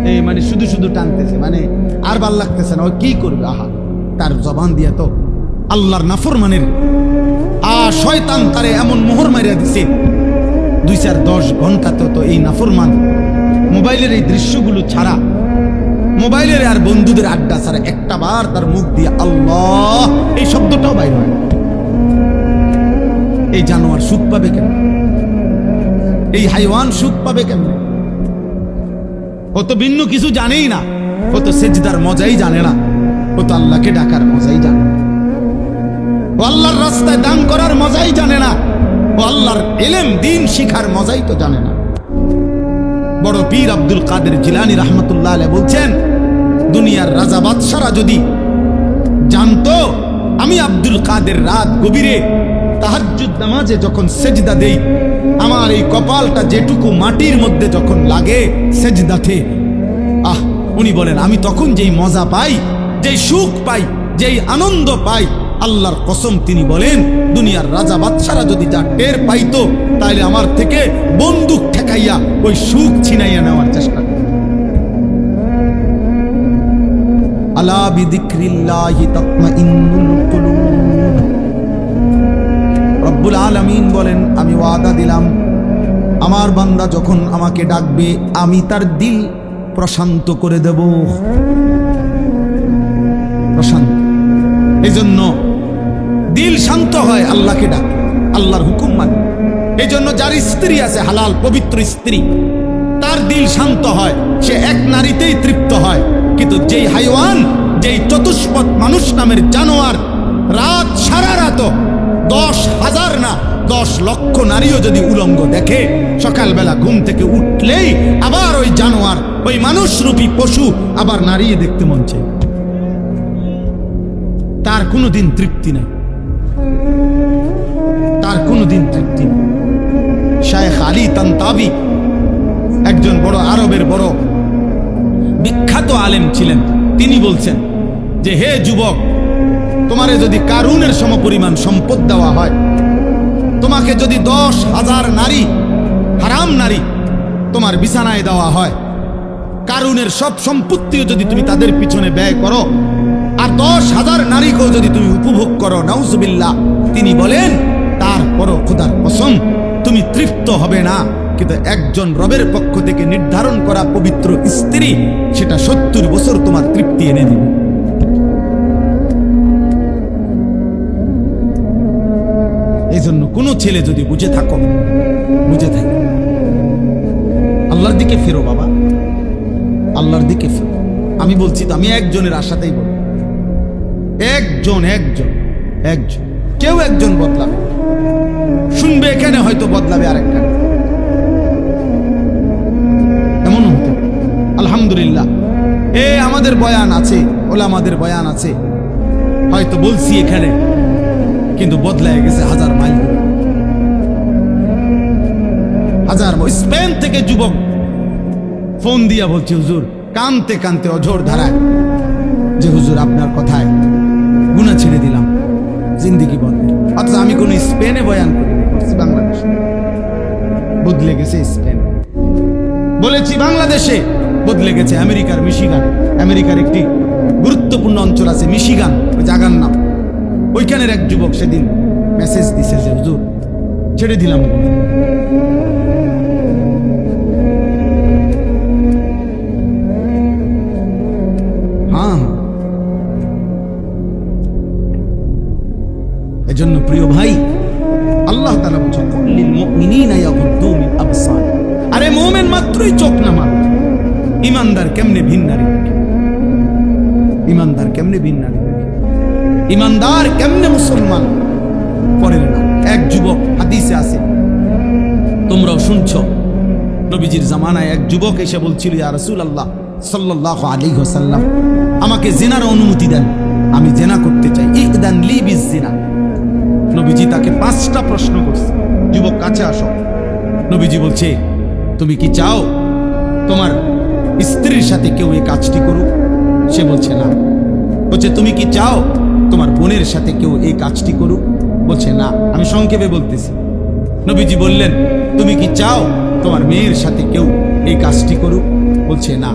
এই মানে শুধু শুধু টানতেছে, মানে আর ভাল লাগতেছে না, ও কি করবে? আহা, তার জবান দিয়া তো আল্লাহর নাফরমানের শয়তান তারে এমন মোহর মারিয়া দিছে, 2-4-10 ঘন্টা তো এই নাফরমান মোবাইলের এই দৃশ্যগুলো ছাড়া, মোবাইলের আর বন্ধুদের আড্ডা ছাড়া একটা বার তার মুখ দিয়ে আল্লাহ এই শব্দটাও বাইর হয়। এই জানোয়ার সুখ পাবে কেন? এই হাইওয়ান সুখ পাবে কেন? ও তো ভিন্ন কিছু জানেই না, ও তো সেজদার মজাই জানে না, ও তো আল্লাহকে ডাকার মজাই জানে না, ও আল্লাহর রাস্তায় দান করার মজাই জানে না, ও আল্লাহর ইলম দ্বীন শিখার মজাই তো জানে না। বড় পীর আব্দুল কাদের জিলানী রাহমাতুল্লাহ আলাইহি বলছেন, দুনিয়ার রাজা বাদশারা যদি জানতো আমি আব্দুল কাদের রাত গভীরে তাহাজ্জুদ নামাজে যখন সেজদা দেই, আমার এই কপালটা যেটুকু মাটির মধ্যে যখন লাগে সেজদাতে, উনি বলেন আমি তখন যেই মজা পাই, যেই সুখ পাই, যেই আনন্দ পাই, আল্লাহর কসম তিনি বলেন দুনিয়ার রাজা বাদশারা যদি যা টের পাইতো, তাহলে আমার থেকে বন্দুক ঠেকাইয়া ওই সুখ ছিনাইয়া নেওয়ার চেষ্টা করে। আলা বিযিকরিল্লাহি তাতমাইন্নুল কুলুব। রব্বুল আলামিন বলেন আমি ওয়াদা দিলাম আমার বান্দা যখন আমাকে ডাকবে আমি তার দিল প্রশান্ত করে দেব, প্রশান্ত। এই জন্য দিল শান্ত হয় আল্লাহকে ডাক, আল্লাহর হুকুম মানে। এই জন্য যার স্ত্রী আছে হালাল পবিত্র স্ত্রী, তার দিল শান্ত হয়, সে এক নারীতেই তৃপ্ত হয়। কিন্তু যেই হাইওয়ান, যেই চতুষ্পদ মানুষ নামের জানোয়ার রাত সারা রাত 10,000 না 10 লক্ষ নারীও যদি উলঙ্গ দেখে, সকালবেলা ঘুম থেকে উঠলেই আবার ওই জানোয়ার, ওই মানুষরূপী পশু আবার নারী দেখতে মন চায়, তার কোনোদিন তৃপ্তি নাই, তার কোনোদিন তৃপ্তি নেই। শায়েখ আলী তানতাবি একজন বড় আরবের বড় বিখ্যাত আলেম ছিলেন, তিনি বলছেন যে হে যুবক, তোমারে যদি কারুনের সমপরিমাণ সম্পদ দেওয়া হয়, তোমাকে যদি 10,000 নারী, হারাম নারী তোমার বিছানায় দেওয়া হয়, কারুনের সব সম্পত্তিও যদি তুমি তাদের পিছনে ব্যয় করো, আর 10,000 নারীকেও যদি তুমি উপভোগ করো, নাউজুবিল্লাহ, তিনি বলেন তারপরও খোদার কসম তুমি তৃপ্ত হবে না। কিন্তু একজন রবের পক্ষ থেকে নির্ধারণ করা পবিত্র স্ত্রী, সেটা 70 বছর তোমার তৃপ্তি এনে দিবে। এই জন্য কোন ছেলে যদি বুঝে থাকো, বুঝে থাকো, আল্লাহর দিকে ফেরো বাবা, আল্লাহর দিকে ফেরো। আমি বলছি তো, আমি একজনের আশাতেই বলবো, একজন কেউ একজন বদলাবে, শুনবে এখানে হয়তো বদলাবে আরেকটা, এমন হতো। আলহামদুলিল্লাহ আমাদের বয়ান আছে, ওলামাদের বয়ান আছে, হয়তো বলছি এখানে, কিন্তু বদলায় গেছে 1000 মাইল, 1000 মাইল। স্পেন থেকে যুবক ফোন দিয়া বলছে হুজুর, কানতে কানতে অঝোর ধারায়, যে হুজুর আপনার কথায় গুনাহ ছেড়ে দিলাম, জিন্দেগি বদলে। অথচ আমি কোন স্পেনে বয়ান করিনি, করছি বাংলাদেশে। বদলে গেছে স্পেন, বলেছি বাংলাদেশে, বদলে গেছে আমেরিকার মিশিগান। আমেরিকার একটি গুরুত্বপূর্ণ অঞ্চল আছে মিশিগান, ওই জায়গার নাম। ওইখানের এক যুবক সেদিন মেসেজ দিছে যে হুজুর ছেড়ে দিলাম। হ্যাঁ, এজন্য প্রিয় ভাই, আল্লাহ তাআলা বলেন কুল্লিল মুমিনিনা ইয়াগুদ্দু মিন আবসার। আরে মুমিন মাত্রই চোখ নামাবে। ইমানদার কেমনে ভিন নারী দেখে? ইমানদার কেমনে ভিন নারী দেখে? ইমানদার কেমনে মুসলমান পড়েন না? এক যুবক, হাদিসে আছে, তোমরাও শুনছো, নবীজির জামানায় এক যুবক এসে বলছিল, ইয়া রাসূলুল্লাহ সাল্লাল্লাহু আলাইহি ওয়াসাল্লাম, আমাকে জিনার অনুমতি দেন, আমি জিনা করতে চাই, ইদান লি বিজিনা। নবীজি তাকে 5টা প্রশ্ন করছে, যুবক কাছে আসো। নবীজি বলছে, তুমি কি চাও তোমার স্ত্রীর সাথে কেউ এই কাজটি করুক? সে বলছে না। বলছে, তুমি কি চাও তোমার বোনের সাথে কেউ এই কাজটি করুক? বলছে না। আমি সংক্ষেপে বলতেছি। নবীজি বললেন, তুমি কি চাও তোমার মেয়ের সাথে কেউ এই কাজটি করুক? বলছে না।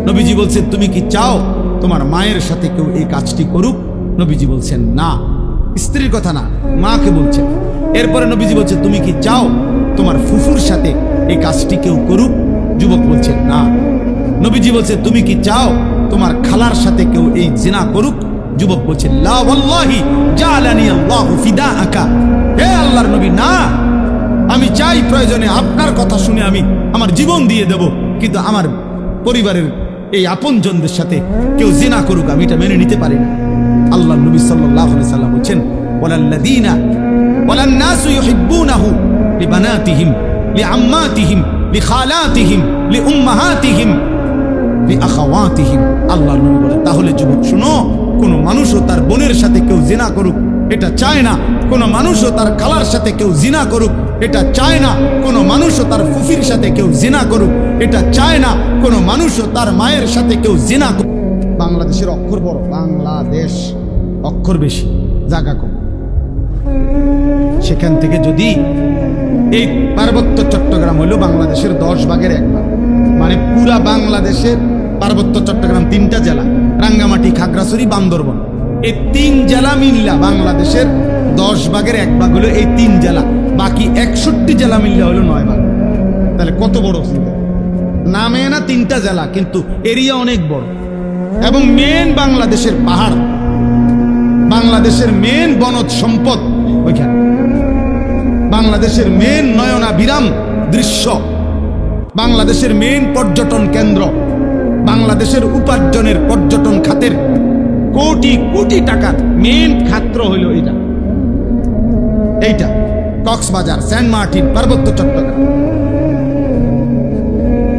নবীজি বলছেন, তুমি কি চাও তোমার মায়ের সাথে কেউ এই কাজটি করুক? নবীজি বলছেন না। স্ত্রীর কথা না, মাকে বলছেন। এরপরে নবীজি বলছে, তুমি কি চাও তোমার ফুফুর সাথে এই কাজটি কেউ করুক? যুবক বলছে না। নবীজি বলছে, তুমি কি চাও তোমার খালার সাথে কেউ এই জিনা করুক? যুবক বলছে, লা ওয়াল্লাহি জালানি আল্লাহু ফিদাআকা। হে আল্লাহর নবী, না, আমি চাই প্রয়োজনে আপনার কথা শুনে আমি আমার জীবন দিয়ে দেব, কিন্তু আমার পরিবারের এই আপনজনদের সাথে কেউ জিনা করুক আমি এটা মেনে নিতে পারি না। আল্লাহর নবী সাল্লাল্লাহু আলাইহি সাল্লাম বলেন, ওয়ালাল্লাযীনা ওয়ালান নাসু ইউহিব্বুনাহু লিবানাতিহিম লিআম্মাতিহিম লিখালাতিহিম লিউম্মাহাতিহিম লিআখাওয়াতিহিম। আল্লাহর নবী বলেন, তাহলে যুবক শুনো, কোন মানুষও তার বোনের সাথে কেউ জিনা করুক এটা চায় না। কোন মানুষও তার খালার সাথে কেউ জিনা করুক এটা চায় না। কোন মানুষও তার ফুফির সাথে কেউ জিনা করুক এটা চায় না। কোন মানুষও তার মায়ের সাথে কেউ জিনা করুক। বাংলাদেশের অক্ষর বড়, বাংলাদেশ অক্ষর বেশি, জায়গা কম। সেখান থেকে যদি এই পার্বত্য চট্টগ্রাম হইল বাংলাদেশের 10 ভাগের 1 ভাগ, মানে পুরা বাংলাদেশের পার্বত্য চট্টগ্রাম 3টা জেলা, রাঙ্গামাটি, খাগড়াছড়ি, বান্দরবন, এই 3 জেলা মিল্লা বাংলাদেশের 10 ভাগের 1 ভাগ হলো এই 3 জেলা। বাকি 61 জেলা মিল্লা হলো 9 ভাগ। তাহলে কত বড়? নামে না 3টা জেলা, কিন্তু এরিয়া অনেক বড়। এবং মেন বাংলাদেশের পাহাড়, বাংলাদেশের মেন বনজ সম্পদ ওইখানে, বাংলাদেশের মেন নয়নাভিরাম দৃশ্য, বাংলাদেশের মেন পর্যটন কেন্দ্র, বাংলাদেশের উপার্জনের পর্যটন খাতের কোটি কোটি টাকার মেন খাত হইল এটা, এইটা কক্সবাজার, সেন্ট মার্টিন, পার্বত্য চট্টগ্রাম।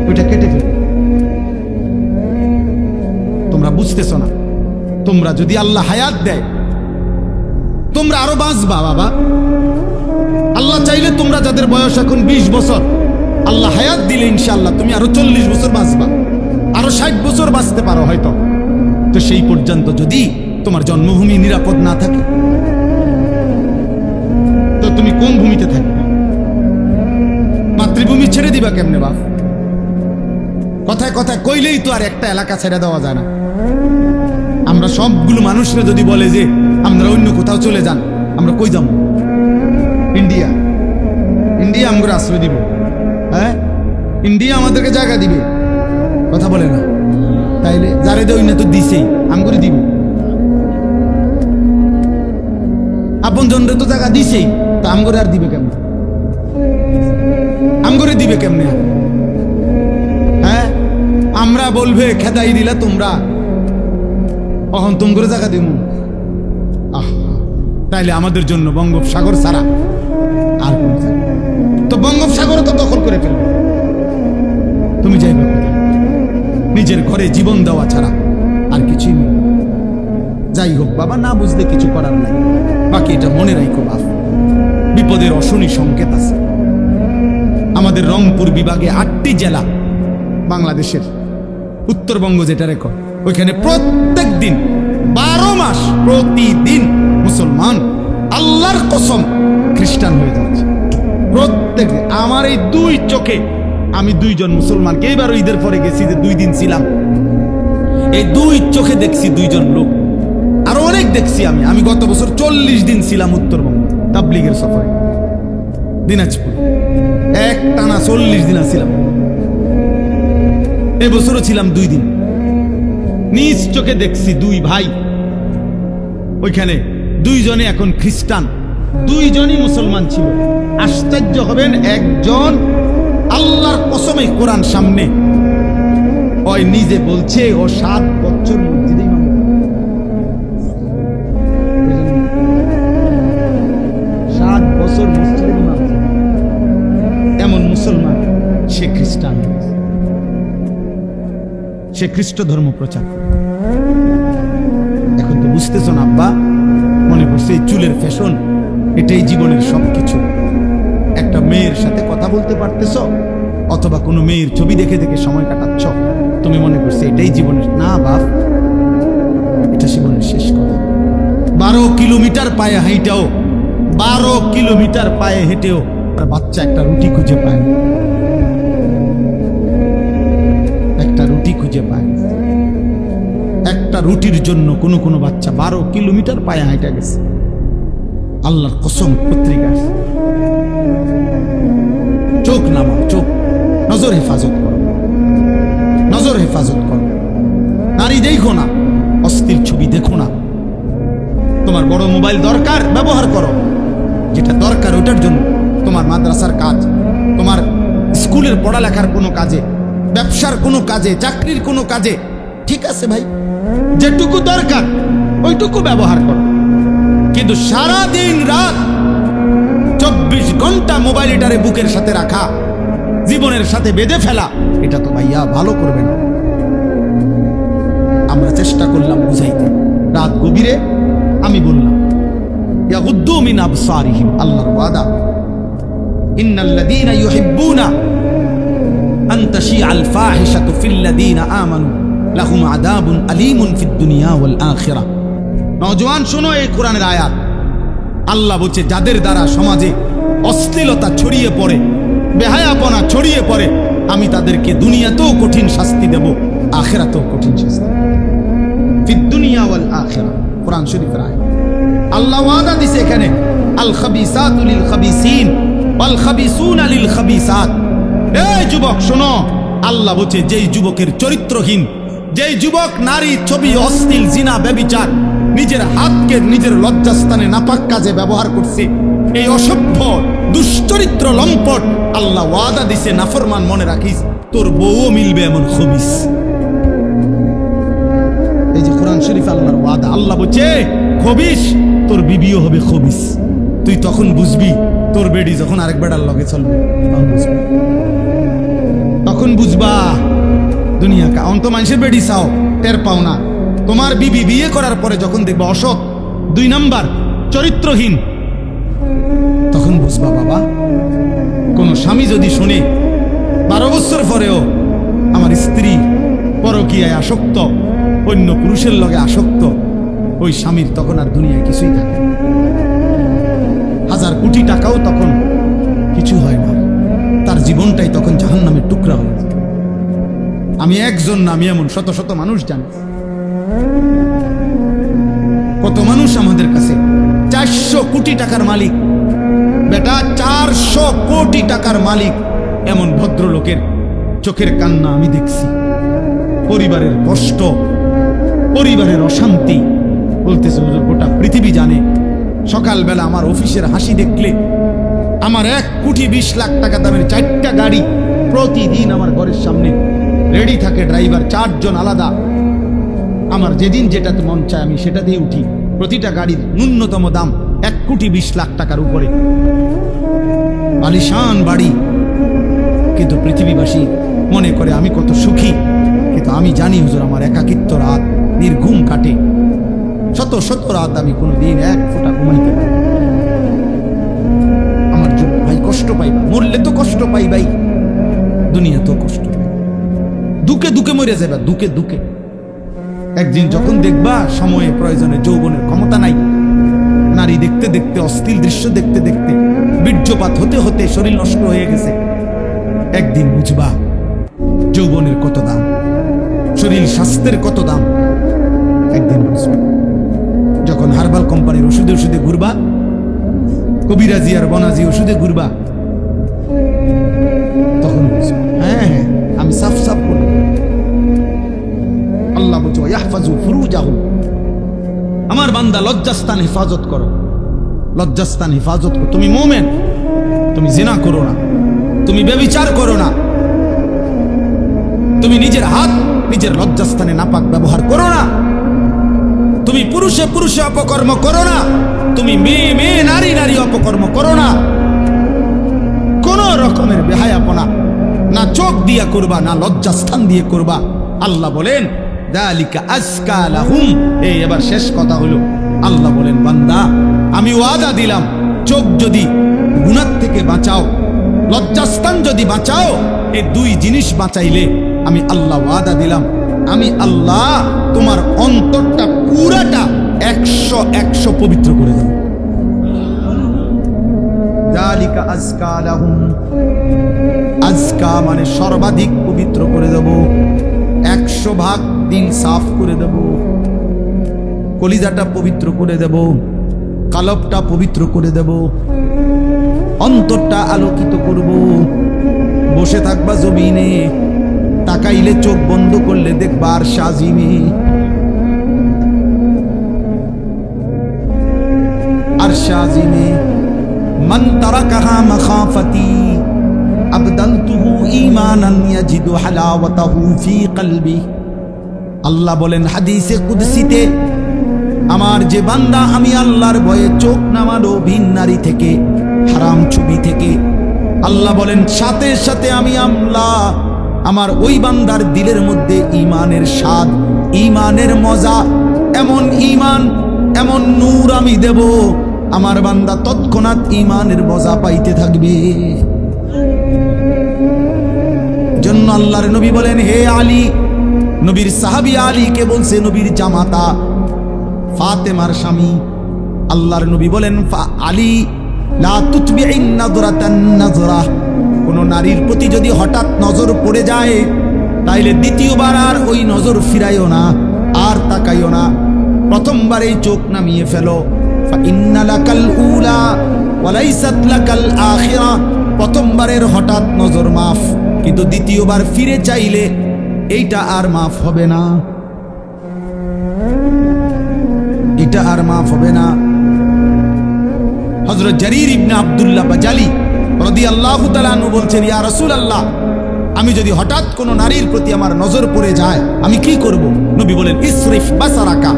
ওইটা কেটে ফেল। তোমরা বুঝতেছ না, তোমরা যদি আল্লাহ হায়াত দেয় তোমরা আরো বাঁচবা বাবা। আল্লাহ চাইলে তোমরা যাদের বয়স এখন 20 বছর, আল্লাহ হায়াত দিলে ইনশাআল্লাহ তুমি আরো 40 বছর বাঁচবা, আরো 60 বছর বাঁচতে পারো হয়তো। তো সেই পর্যন্ত যদি তোমার জন্মভূমি নিরাপদ না থাকে তো তুমি কোন ভূমিতে থাকবে? মাতৃভূমি ছেড়ে দিবা কেমনে বাপ? কথায় কথায় কইলেই তো আর একটা এলাকা ছেড়ে দেওয়া যায় না। আমরা সবগুলো মানুষরা যদি বলে যে আমরা অন্য কোথাও চলে যান, আমরা কই যাব? ইন্ডিয়া। ইন্ডিয়া আমরা আশ্রয় দিব? হ্যাঁ, ইন্ডিয়া আমাদেরকে জায়গা দিবে? কথা বলে না। তাইলে যারে দেয় না তো দিছেই, আমগরে দিব। আপন জনরে তো জায়গা দিছেই, তা আমগরে আর দিবে কেমন? আমগরে দিবে কেমনে? হ্যাঁ, আমরা বলবে খেদাই দিলা তোমরা, অহন তুম করে জায়গা দিব। তাইলে আমাদের জন্য বঙ্গোপসাগর ছাড়া আর কোন জায়গা? তো বঙ্গোপসাগরও তো দখল করে ফেলবে। তুমি যাইবে কোথায়? নিজের ঘরে জীবন দেওয়া ছাড়া আর কিছুই নেই। যাই হোক বাবা, না বুঝলে কিছু করার নাই। বাকি এটা মনে রাখো বাপ, বিপদের অশনি সংকেত আছে। আমাদের রংপুর বিভাগে 8টি জেলা বাংলাদেশের উত্তরবঙ্গ যেটা রেকর্ড, ওইখানে প্রত্যেক দিন 12 মাস প্রতিদিন মুসলমান আল্লাহর কসম খ্রিস্টান হয়ে যাচ্ছে প্রত্যেক দিন। আমার এই 2 চোখে আমি 2 জন মুসলমানকে, এইবার ঈদের পরে গেছি যে 2 দিন ছিলাম, এই 2 চোখে দেখছি 2 জন লোক। আরো অনেক দেখছি আমি গত বছর 40 দিন ছিলাম উত্তরবঙ্গ তাবলীগের সফরে, দিনাজপুর এক টানা 40 দিন ছিলাম। এবছরও ছিলাম 2 দিন। নিজ চোখে দেখছি 2 ভাই ওইখানে, 2 জনে এখন খ্রিস্টান, 2 জনই মুসলমান ছিল। আশ্চর্য হবেন, একজন আল্লাহর কসমে কোরআন সামনে ওই নিজে বলছে ও 7 বছর মসজিদে ইমাম, 7 বছর মসজিদে ইমাম। এমন মুসলমান সে খ্রিস্টান, সে খ্রিস্ট ধর্ম প্রচার করে। এখন তো বুঝতেছ না আব্বা, মনে করছে এই চুলের ফ্যাশন এটাই জীবনের সবকিছু। একটা মেয়ের সাথে কথা বলতে পারতেছ অথবা কোনো মেয়ের ছবি দেখে দেখে সময় কাটাচ্ছ, তুমি মনে করছো এটাই জীবনের। না বাপ, এটা জীবনের শেষ কথা। 12 কিলোমিটার পায়ে হাঁটাও, 12 কিলোমিটার পায়ে হেঁটেও আর বাচ্চা একটা রুটি খুঁজে পায়, একটা রুটি খুঁজে পায়। একটা রুটির জন্য কোনো কোনো বাচ্চা 12 কিলোমিটার পায়ে হাঁটা গেছে। আল্লাহর কসম পত্রিকা, চোখ নামাও, চোখ, নজর হেফাজত করো, নজর হেফাজত করো। নারী দেখো না, অস্থির ছবি দেখো না। তোমার বড় মোবাইল দরকার, ব্যবহার করো, যেটা দরকার ওটার জন্য। তোমার মাদ্রাসার কাজ, তোমার স্কুলের পড়ালেখার কোনো কাজে, ব্যবসার কোনো কাজে, চাকরির কোনো কাজে, ঠিক আছে ভাই, যেটুকু দরকার ওইটুকু ব্যবহার করো। কিন্তু সারা দিন রাত 24 ঘন্টা মোবাইল এটারে বুকের সাথে রাখা, জীবনের সাথে বেঁধে ফেলা, এটা তো ভাইয়া ভালো করবে না। আমরা চেষ্টা করলাম বুঝাইতে, রাত গভীরে আমি বললাম ইয়াগুদ্দু মিন আবসারিহিম, আল্লাহর ওয়াদা, ইন্নাল্লাযীনা ইউহিব্বুনা আন তাশিআল ফাহিশাতু ফিল্লাযীনা আমানু লাহুম আযাবুন আলীমুন ফিদ দুনিয়া ওয়াল আখিরাহ। নওজোয়ান শোনো এই কোরআনের আয়াত। আল্লাহ বলছে যাদের দ্বারা সমাজে অশ্লীলতা ছড়িয়ে পড়ে, বেহায়াপনা ছড়িয়ে পড়ে, আমি তাদেরকে দুনিয়াতেও কঠিন শাস্তি দেব, আখিরাতেও কঠিন শাস্তি, ফিদ দুনিয়া ওয়াল আখিরাহ। কোরআন শরীফের আয়াত। আল্লাহ ওয়াদা দিছে এখানে, আল খাবিসাতু লিল খাবিসিন ওয়াল খাবিসুনা লিল খাবিসাত। এই যুবক শোনো, আল্লাহ বলছে যেই যুবকের চরিত্রহীন, যেই যুবক নারী, ছবি, অশ্লীল, জিনা, ব্যভিচার, নিজের হাতকে নিজের লজ্জাস্থানে নাপাক কাজে ব্যবহার করছে, এই অসভ্য দুশ্চরিত্র লম্পট, আল্লাহ ওয়াদা দিছে নাফরমান, মনে রাখিস তোর বউও মিলবে এমন খবিস। এই যে কোরআন শরীফ আল্লাহর ওয়াদা, আল্লাহ বলছে খবিস, তোর বিবিও হবে খবিস। তুই তখন বুঝবি, তোর বেডি যখন আরেক বেড়ার লগে চলবে তখন বুঝবা দুনিয়া কা। অন্ত মানুষের বেডি চাও, টের পাও না। তোমার বিবি বিয়ে করার পরে যখন দেখবা অসৎ, 2 নাম্বার, চরিত্রহীন, তখন বুঝবা বাবা। কোন স্বামী যদি শুনে 12 বছর পরেও আমার স্ত্রী পরকীয়ায় আসক্ত, অন্য পুরুষের লগে আসক্ত, ওই স্বামীর তখন আর দুনিয়ায় কিছুই থাকে না। 1000 কোটি টাকাও তখন কিছু হয় না, তার জীবনটাই তখন জাহান্নামের টুকরা হয়ে যায়। আমি একজন না, আমি এমন শত শত মানুষ জানি। কত মানুষ আমাদের কাছে 400 কোটি টাকার মালিক, বেটা 400 কোটি টাকার মালিক, এমন ভদ্রলোকের চোখের কান্না আমি দেখছি। পরিবারের কষ্ট, পরিবারের অশান্তি, বলতেছে হুজুর গোটা পৃথিবী জানে। সকালবেলা আমার অফিসের হাসি দেখলে, আমার 1 কোটি 20 লাখ টাকা দামের 4টা গাড়ি প্রতিদিন আমার ঘরের সামনে রেডি থাকে, ড্রাইভার 4 জন আলাদা। আমার যেদিন যেটাতে মন চায় আমি সেটা দিয়ে উঠি। প্রতিটা গাড়ির ন্যূনতম দাম 1 কোটি 20 লাখ টাকার উপরে, আলিশান বাড়ি। কিন্তু পৃথিবীবাসী মনে করে আমি কত সুখী, কিন্তু আমি জানি হুজুর আমার একাকিত্ব রাত নির্ঘুম কাটে। শত শত রাত আমি কোনোদিন 1 ফোঁটা ঘুমাইতে পারি। আমার জন্য ভাই কষ্ট পাইবা, মরলে তো কষ্ট পাই ভাই, দুনিয়া তো কষ্ট পাই। দুকে দুকে মরে যাবে, দুকে দুকে। একদিন যখন দেখবা সময়ে প্রয়োজনে যৌবনের ক্ষমতা নাই, নারী দেখতে দেখতে, অশ্লীল দৃশ্য দেখতে দেখতে, বীর্যপাত হতে হতে শরীর নষ্ট হয়ে গেছে, একদিন বুঝবা যৌবনের কত দাম, শরীর স্বাস্থ্যের কত দাম। একদিন বুঝবা যখন হার্বাল কোম্পানির ওষুধে ওষুধে ঘুরবা, কবিরাজি আর বনাজি ওষুধে ঘুরবা, তখন বুঝবা হ্যাঁ হ্যাঁ আমি সাফ সাফ করব। আল্লাহ বলছে ইয়াহফাজু ফুরুজাহুম, আমার বান্দা লজ্জাস্থান হেফাজত করো, লজ্জাস্থান হেফাজত করো। তুমি মুমিন, তুমি জিনা করো না, তুমি ব্যভিচার করো না, তুমি নিজের হাত নিজের লজ্জাস্থানে নাপাক ব্যবহার করো না, তুমি পুরুষে পুরুষে অপকর্ম করো না, তুমি মেয়ে মেয়ে নারী নারী অপকর্ম করো না, কোন রকমের বেহায়াপনা না চোখ দিয়া করবা না লজ্জাস্থান দিয়ে করবা। আল্লাহ বলেন যালিকা আজকা লাহুম। এই এবার শেষ কথা হলো, আল্লাহ বলেন বান্দা আমি ওয়াদা দিলাম, চোখ যদি গুনাহ থেকে বাঁচাও, লজ্জাস্থান যদি বাঁচাও, এই দুই জিনিস বাঁচাইলে আমি আল্লাহ ওয়াদা দিলাম, আমি আল্লাহ তোমার অন্তরটা পুরাটা 100 পবিত্র করে দেব। যালিকা আজকা লাহুম, আজকা মানে সর্বাধিক পবিত্র করে দেব, 100 দিল সাফ করে দেব, কলিজাটা পবিত্র করে দেব, কালবটা পবিত্র করে দেব, অন্তরটা আলোকিত করব। বসে থাকবা জমিনে, তাকাইলে চোখ বন্ধ করলে দেখবা আর সাজিমে, আর সাজিমে মান তারাকাহা মাখাফাতি আবদালতুহু ঈমানান ইয়াজিদু হালাওয়াতাহু ফি কলবি। আল্লাহ বলেন হাদিসে কুদসিতে, আমার যে বান্দা আমি আল্লাহর ভয়ে চোখ নামালো ভিন নারী থেকে, হারাম ছবি থেকে, আল্লাহ বলেন সাথে সাথে আমি আল্লাহ আমার ওই বান্দার দিলের মধ্যে ঈমানের স্বাদ, ঈমানের মজা, এমন ঈমান এমন নূর আমি দেব, আমার বান্দা তৎক্ষণাৎ ঈমানের মজা পাইতে থাকবে। জন্য আল্লাহর নবী বলেন হে আলী, নবীর সাহাবী আলীকে বলছে, নবীর জামাতা ফাতেমার স্বামী, আল্লাহর নবী বলেন আলী লা তুতবিইন নাযরাতান নাযরা, কোন নারীর প্রতি যদি হঠাৎ নজর পড়ে যায় তাইলে দ্বিতীয়বার আর ওই নজর ফিরাইও না, আর তাকাইও না, প্রথমবারেই চোখ নামিয়ে ফেলো। ফাইন্না লাকাল উলা ওয়া লাইসাত লাকাল আখিরা, প্রথমবারের হঠাৎ নজর মাফ, কিন্তু দ্বিতীয়বার ফিরে চাইলে এইটা আর মাফ হবে না, এটা আর মাফ হবে না। হযরত জারীর ইবনে আব্দুল্লাহ বাজালি রাদিয়াল্লাহু তাআলা আনহু বলছেন, ইয়া রাসূলুল্লাহ, আমি যদি হঠাৎ কোনো নারীর প্রতি আমার নজর পড়ে যায় আমি কি করব? নবী বলেন ইসরিফ বাসারাকা,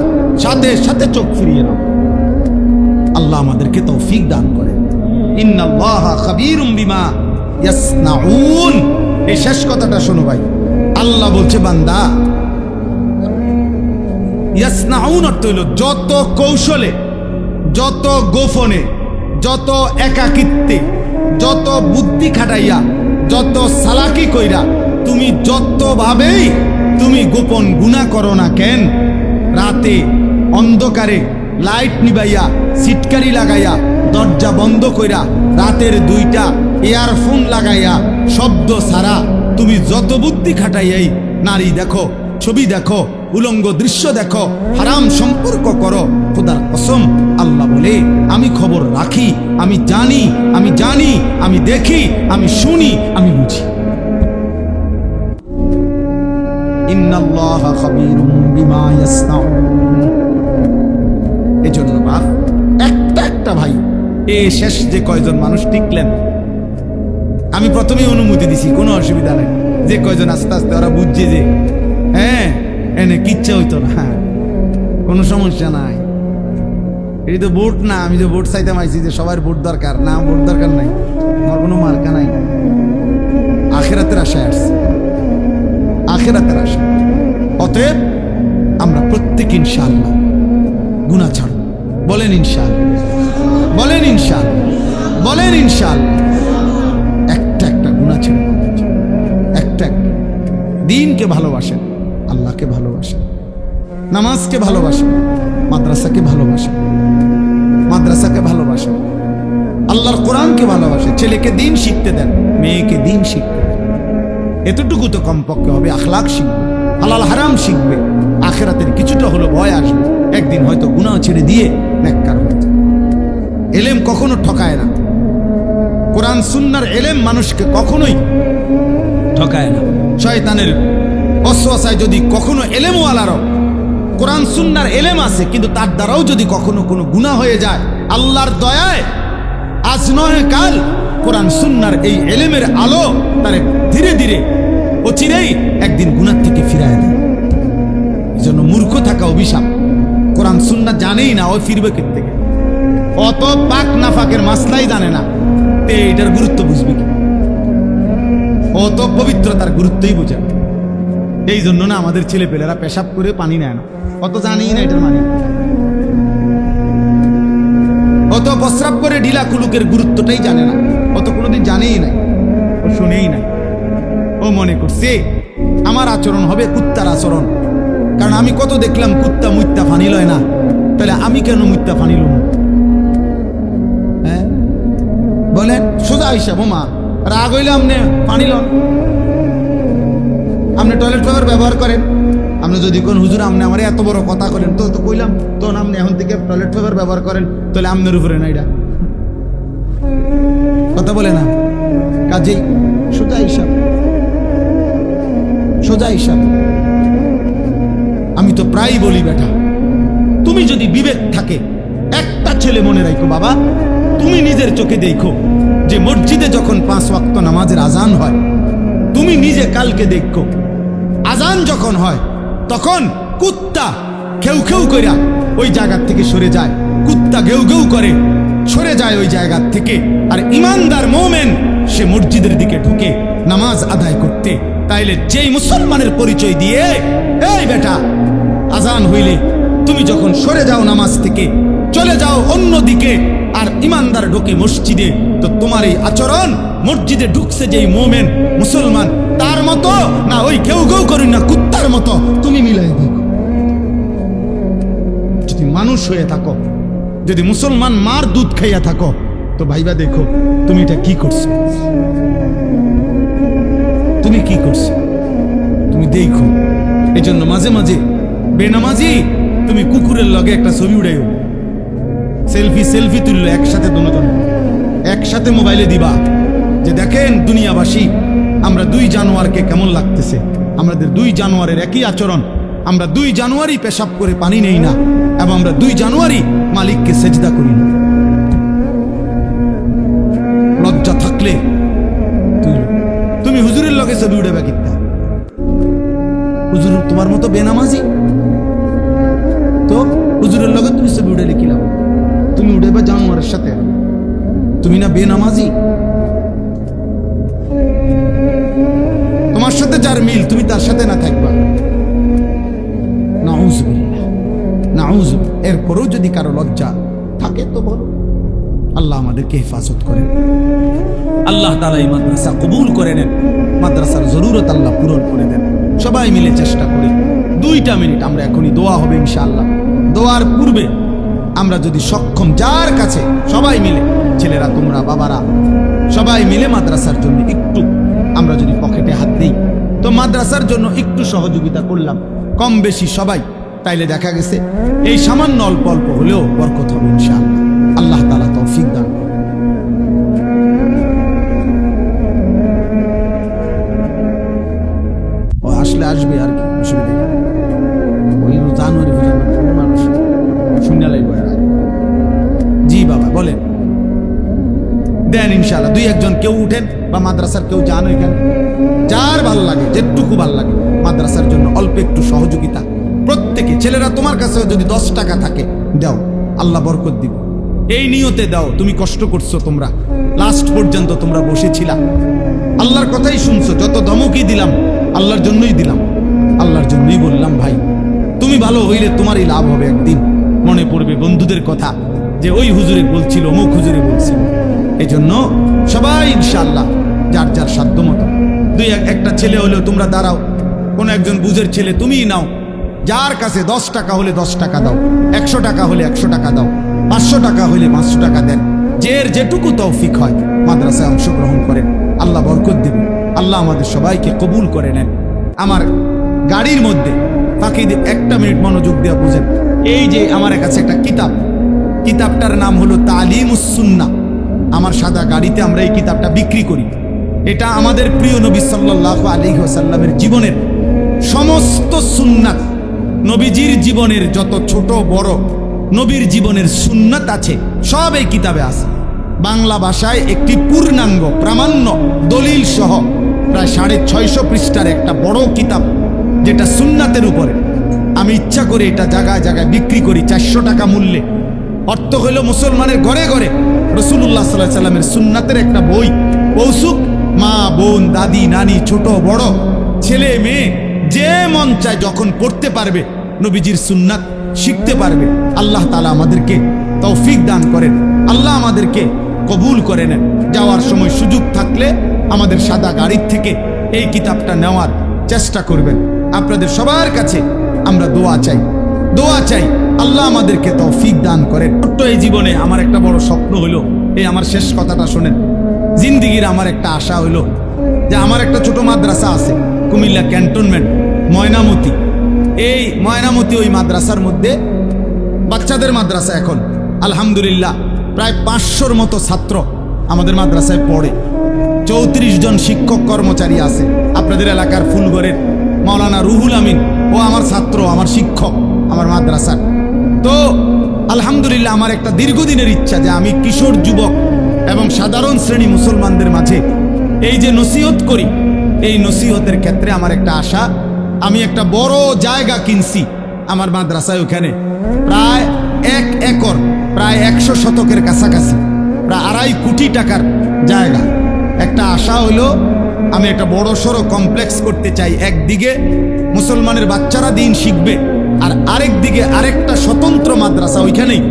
সাথে সাথে চোখ ফিরিয়ে নাও। আল্লাহ আমাদেরকে তৌফিক দান করেন। ইন্নাল্লাহা খাবীরুম বিমা ইয়াসনাউন। এই শেষ কথাটা শোনো ভাই, আল্লাহ বলছে বান্দা, ইয়াসনাউন অর্থ হইল যত কৌশলে, যত গোপনে, যত একাকিত্বে, যত বুদ্ধি খাটাইয়া, যত সালাকি কইরা, তুমি যতভাবেই তুমি গোপন গুনাহ করো না কেন, রাতে অন্ধকারে লাইট নিবাইয়া, সিটকারি লাগাইয়া, দরজা বন্ধ কইরা, রাতের 2টা ইয়ারফোন লাগাইয়া, শব্দ ছাড়া তুমি যত বুদ্ধি খাটাইয়াই নারী দেখো, ছবি দেখো, উলঙ্গ দৃশ্য দেখো, হারাম সম্পর্ক করো, খোদার কসম আল্লাহ বলে আমি খবর রাখি, আমি জানি, আমি জানি, আমি দেখি, আমি শুনি, আমি বুঝি। ইন্নাল্লাহা খাবীরুম বিমা ইয়াসনাউন। এজন্য বাপ একটা ভাই, এ শেষ যে কয়জন মানুষ টিকলেন, আমি প্রথমেই অনুমতি দিছি, কোনো অসুবিধা নাই, যে কয়জন আস্তে আস্তে ওরা বুঝছে যে হ্যাঁ এনে কিচ্ছা হইতো না, হ্যাঁ কোনো সমস্যা নাই, এই তো ভোট না, আমি যে ভোট চাইতে মাইছি যে সবার ভোট দরকার না, ভোট দরকার নাই, আমার কোনো মার্কা নাই, আখিরাতের আশায় আসছে, আখিরাতের আশা। অতএব আমরা প্রত্যেক ইনশাআল্লাহ গুনাহ ছাড়ব। বলেন ইনশাআল্লাহ, বলেন ইনশাআল্লাহ, বলেন ইনশাআল্লাহ। একটা গুনাহ ছেড়ে একটা দিনকে ভালোবাসেন, আল্লাহকে ভালোবাসেন, নামাজকে ভালোবাসেন, মাদ্রাসাকে ভালোবাসেন, মাদ্রাসাকে ভালোবাসেন, আল্লাহর কোরআনকে ভালোবাসেন, ছেলেকে দিন শিখতে দেন, মেয়েকে দিন শিখতে দেন। এতটুকু তো কমপক্ষে হবে। আখলাক শিখবে, হালাল হারাম শিখবে, আখেরাতের কিছুটা হলো ভয় আসবে, একদিন হয়তো গুনাহ ছেড়ে দিয়ে নেককার হয়ে যাবে। এলেম কখনো ঠকায় না। কোরআন সুন্নাহর এলেম মানুষকে কখনোই ঠকায় না। শয়তানের ওয়াসওয়াসায় যদি কখনো এলেমওয়ালারও কোরআন সুন্নাহর এলেম আছে, কিন্তু তার দ্বারাও যদি কখনো কোনো গুনাহ হয়ে যায়, আল্লাহর দয়ায় আজ নয় কাল কোরআন সুন্নাহর এই এলেমের আলো তারে ধীরে ধীরে অচিরেই একদিন গুনাহ থেকে ফিরায় দেয়। এই জন্য মূর্খ থাকা অভিশাপ। কোরআন সুন্নাহ জানেই না, ও ফিরবে থেকে অত পাক নাফাকের মাসলাই জানে না, এইটার গুরুত্ব বুঝবে কি? অত পবিত্রতার গুরুত্বই বোঝে। এই জন্য না আমাদের ছেলে পেলেরা পেশাব করে পানি নেয় না, অত জানেই না এটার মানে। অত প্রস্রাব করে ঢিলা কুলুকের গুরুত্বটাই জানে না, অত কোনোদিন জানেই নাই, ও শুনেই নাই। ও মনে করছে আমার আচরণ হবে কুত্তার আচরণ, কারণ আমি কত দেখলাম কুত্তা মুত্তা ফানি লয় না, তাহলে আমি কেন মুত্তা ফানি লম? হ্যাঁ বলেন, সোজা হিসাব। মা রাগ হইলে আপনি পানি লন, আপনি টয়লেট পেপার ব্যবহার করেন। আপনি যদি কোন হুজুর আপনি আমার এত বড় কথা করেন, তো তো কইলাম তো আপনি এখন থেকে টয়লেট পেপার ব্যবহার করেন, তাহলে আপনার উপরে না এটা কথা বলে না। কাজেই সোজা হিসাব, সোজা হিসাব। আমি তো প্রায় বলি, বেটা তুমি যদি বিবেক থাকে, একটা ছেলে মনে রাখো বাবা, তুমি নিজের চোখে দেখো যে মসজিদে যখন 5 ওয়াক্ত নামাজের আজান হয়, তুমি নিজে কালকে দেখো আজান যখন হয় তখন কুত্তা খেউ খেউ কইরা ওই জায়গা থেকে সরে যায়, কুত্তা ঘেউ ঘেউ করে সরে যায় ওই জায়গা থেকে, আর ইমানদার মোমেন সে মসজিদের দিকে ঢুকে নামাজ আদায় করতে। তাইলে যেই মুসলমানের পরিচয় দিয়ে, এই বেটা আজান হইলে তুমি যখন সরে যাও নামাজ থেকে, চলে যাও অন্য দিকে, আর ইমানদার ঢোকে মসজিদে, তো তোমার এই আচরণ মসজিদে ঢুকছে যেই মোমেন মুসলমান তার মতো না ওই কেউ কেউ করি না কুত্তার মতো, তুমি মিলাই দেখো। যদি মানুষ হয়ে থাকো, যদি মুসলমান মার দুধ খাইয়া থাকো, তো ভাইবা দেখো তুমি এটা কি করছো, তুমি কি করছো, তুমি দেখো। এই জন্য মাঝে মাঝে বেনামাজি তুমি কুকুরের লগে একটা ছবি উড়াইও, সেলফি সেলফি তুললো একসাথে, দুজন একসাথে মোবাইলে দিবা যে দেখেন দুনিয়াবাসী আমরা 2 জানুয়ারকে কেমন লাগতেছে, আমাদের 2 জানুয়ারের একই আচরণ, আমরা 2 জানুয়ারি পেশাব করে পানি নেই না, এবং আমরা 2 জানুয়ারি মালিককে সেজদা করি না। লজ্জা থাকলে তুমি হুজুরের লগে ছবি উড়াবে কিনা? হুজুর তোমার মতো বেনামাজি, তো হুজুরের লগে তুমি ছবি উড়ালে কি লাভ? তুমি উড়াবে জানোয়ারের সাথে, তুমি না বেনামাজি। তোমার সাথে যার মিল তুমি তার সাথে না থাকবা, নাউজুবিল্লাহ নাউজুবিল্লাহ। এরপরেও যদি কারো লজ্জা থাকে তো বলো। আল্লাহ আমাদেরকে হেফাজত করেন, আল্লাহ তাআলা এই মাদ্রাসা কবুল করে নেন, মাদ্রাসার জরুরত আল্লাহ পূরণ করে দেন। সবাই মিলে চেষ্টা করি 2টা মিনিট, আমরা এখনই দোয়া হবে ইনশাআল্লাহ। দোয়ার পূর্বে আমরা যদি সক্ষম যার কাছে সবাই মিলে, ছেলেরা তোমরা বাবারা সবাই মিলে মাদ্রাসার জন্য একটু আমরা যদি পকেটে হাত দিই, তো মাদ্রাসার জন্য একটু সহযোগিতা করলাম কম বেশি সবাই, তাইলে দেখা গেছে এই সামান্য অল্প অল্প হলেও বরকত হবে ইনশাআল্লাহ। আল্লাহ তাআলা তৌফিক দান। ও আসলে আসবে আর কি, অসুবিধা নেই। ওই জানুয়ারি পর্যন্ত মানুষ শুনে লাগবে। জি বাবা বলেন, দেন ইনশাআল্লাহ। 2-1 কেউ উঠেন বা মাদ্রাসার কেউ যান ওইখানে, যার ভাল লাগে যেটুকু ভাল লাগে মাদ্রাসার জন্য অল্প একটু সহযোগিতা প্রত্যেকে। ছেলেরা তোমার কাছে যদি 10 টাকা থাকে দাও, আল্লাহ বরকত দিবে। এই নিয়তে দাও, তুমি কষ্ট করছো, তোমরা লাস্ট পর্যন্ত তোমরা বসেছিলা, আল্লাহর কথাই শুনছো, যত ধমকই দিলাম আল্লাহর জন্যই দিলাম, আল্লাহর জন্যই বললাম ভাই তুমি ভালো হইলে তোমারই লাভ হবে। একদিন মনে পড়বে বন্ধুদের কথা যে ওই হুজুরে বলছিল, অমুক হুজুরে বলছিল। এই জন্য সবাই ইনশাআল্লাহ যার যার সাধ্য মতো 2-1 ছেলে হলেও তোমরা দাঁড়াও, কোন একজন বুঝের ছেলে তুমিই নাও, যার কাছে 10 টাকা হলে 10 টাকা দাও, 100 টাকা হলে 100 টাকা দাও, 500 টাকা হলে 500 টাকা দেন, যেটুকু তৌফিক হয় মাদ্রাসায় অংশগ্রহণ করেন, আল্লাহ বরকত দেবেন। আল্লাহ আমাদের সবাইকে কবুল করে নেন। আমার গাড়ির মধ্যে ফাঁকি দিয়ে 1 মিনিট মনোযোগ দেওয়া বুঝেন, এই যে আমার কাছে একটা কিতাবটার নাম হলো তালিমুস সুন্নাহ। আমার সাদা গাড়িতে আমরা এই কিতাবটা বিক্রি করি। এটা আমাদের প্রিয় নবী সাল্লাল্লাহু আলাইহি ওয়াসাল্লামের জীবনের সমস্ত সুন্নাত, নবীজির জীবনের যত ছোট বড় নবীর জীবনের সুন্নাত আছে সব এই কিতাবে আছে। বাংলা ভাষায় একটি পূর্ণাঙ্গ প্রামাণ্য দলিল সহ প্রায় 650 পৃষ্ঠার একটা বড় কিতাব, যেটা সুন্নাতের উপরে। আমি ইচ্ছা করে এটা জায়গায় জায়গায় বিক্রি করি 400 টাকা মূল্যে। অর্থ হইল মুসলমানের ঘরে ঘরে রাসূলুল্লাহ সাল্লাল্লাহু আলাইহি ওয়াসাল্লামের সুন্নাতের একটা বই পৌঁছুক, মা বোন দাদি নানি ছোট বড় ছেলে মেয়ে যে মন চায় যখন পড়তে পারবে, নবীজির সুন্নাত শিখতে পারবে। আল্লাহ তাআলা আমাদেরকে তৌফিক দান করেন, আল্লাহ আমাদেরকে কবুল করে নেন। যাওয়ার সময় সুযোগ থাকলে আমাদের সাদা গাড়ির থেকে এই কিতাবটা নেওয়ার চেষ্টা করবেন। আপনাদের সবার কাছে আমরা দোয়া চাই আল্লাহ আমাদেরকে তৌফিক দান করেন। ছোট্ট এই জীবনে আমার একটা বড় স্বপ্ন হলো, এই আমার শেষ কথাটা শোনেন, জিন্দিগির আমার একটা আশা হলো যে আমার একটা ছোট মাদ্রাসা আছে কুমিল্লা ক্যান্টনমেন্ট ময়নামতি। এই ময়নামতি ওই মাদ্রাসার মধ্যে বাচ্চাদের মাদ্রাসা। এখন আলহামদুলিল্লাহ প্রায় 500-র মতো ছাত্র আমাদের মাদ্রাসায় পড়ে। 34 জন শিক্ষক কর্মচারী আছে। আপনাদের এলাকার ফুলগড়ের মাওলানা রুহুল আমিন ও আমার ছাত্র, আমার শিক্ষক আমার মাদ্রাসার। তো আলহামদুলিল্লাহ আমার একটা দীর্ঘদিনের ইচ্ছা যে আমি কিশোর যুবক এবং সাধারণ শ্রেণী মুসলমানদের মাঝে এই যে নসিহত করি, এই নসিহতের ক্ষেত্রে আমার একটা আশা, আমি একটা বড় জায়গা কিনছি আমার মাদ্রাসায়। ওখানে প্রায় 1 একর, প্রায় 100 শতকের কাছাকাছি, প্রায় 2.5 কোটি টাকার জায়গা। একটা আশা হলো আমি একটা বড় সড়ো কমপ্লেক্স করতে চাই। একদিকে মুসলমানের বাচ্চারা দিন শিখবে, আর আরেক দিকে আরেকটা স্বতন্ত্র মাদ্রাসা ওইখানেই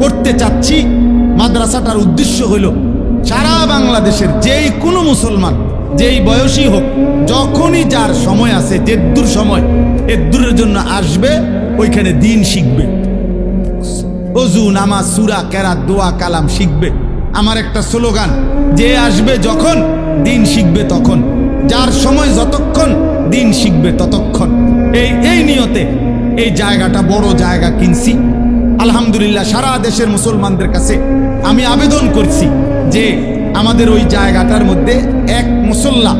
করতে চাচ্ছি। মাদ্রাসাটার উদ্দেশ্য হলো সারা বাংলাদেশের যেই কোনো মুসলমান যেই বয়সী হোক, যখনই যার সময় আছে, যেদূর সময় এদূরের জন্য আসবে, ওইখানে দিন শিখবে, ওযু নামাজ সূরা কেরাত দোয়া কালাম শিখবে। আমার একটা স্লোগান, যে আসবে যখন দিন শিখবে তখন, যার সময় যতক্ষণ দিন শিখবে ততক্ষণ। এই নিয়তে এই জায়গাটা বড় জায়গা কিনছি। আলহামদুলিল্লাহ সারা দেশের মুসলমানদের কাছে আমি আবেদন করছি যে আমাদের ওই জায়গাটার মধ্যে এক মুসল্লা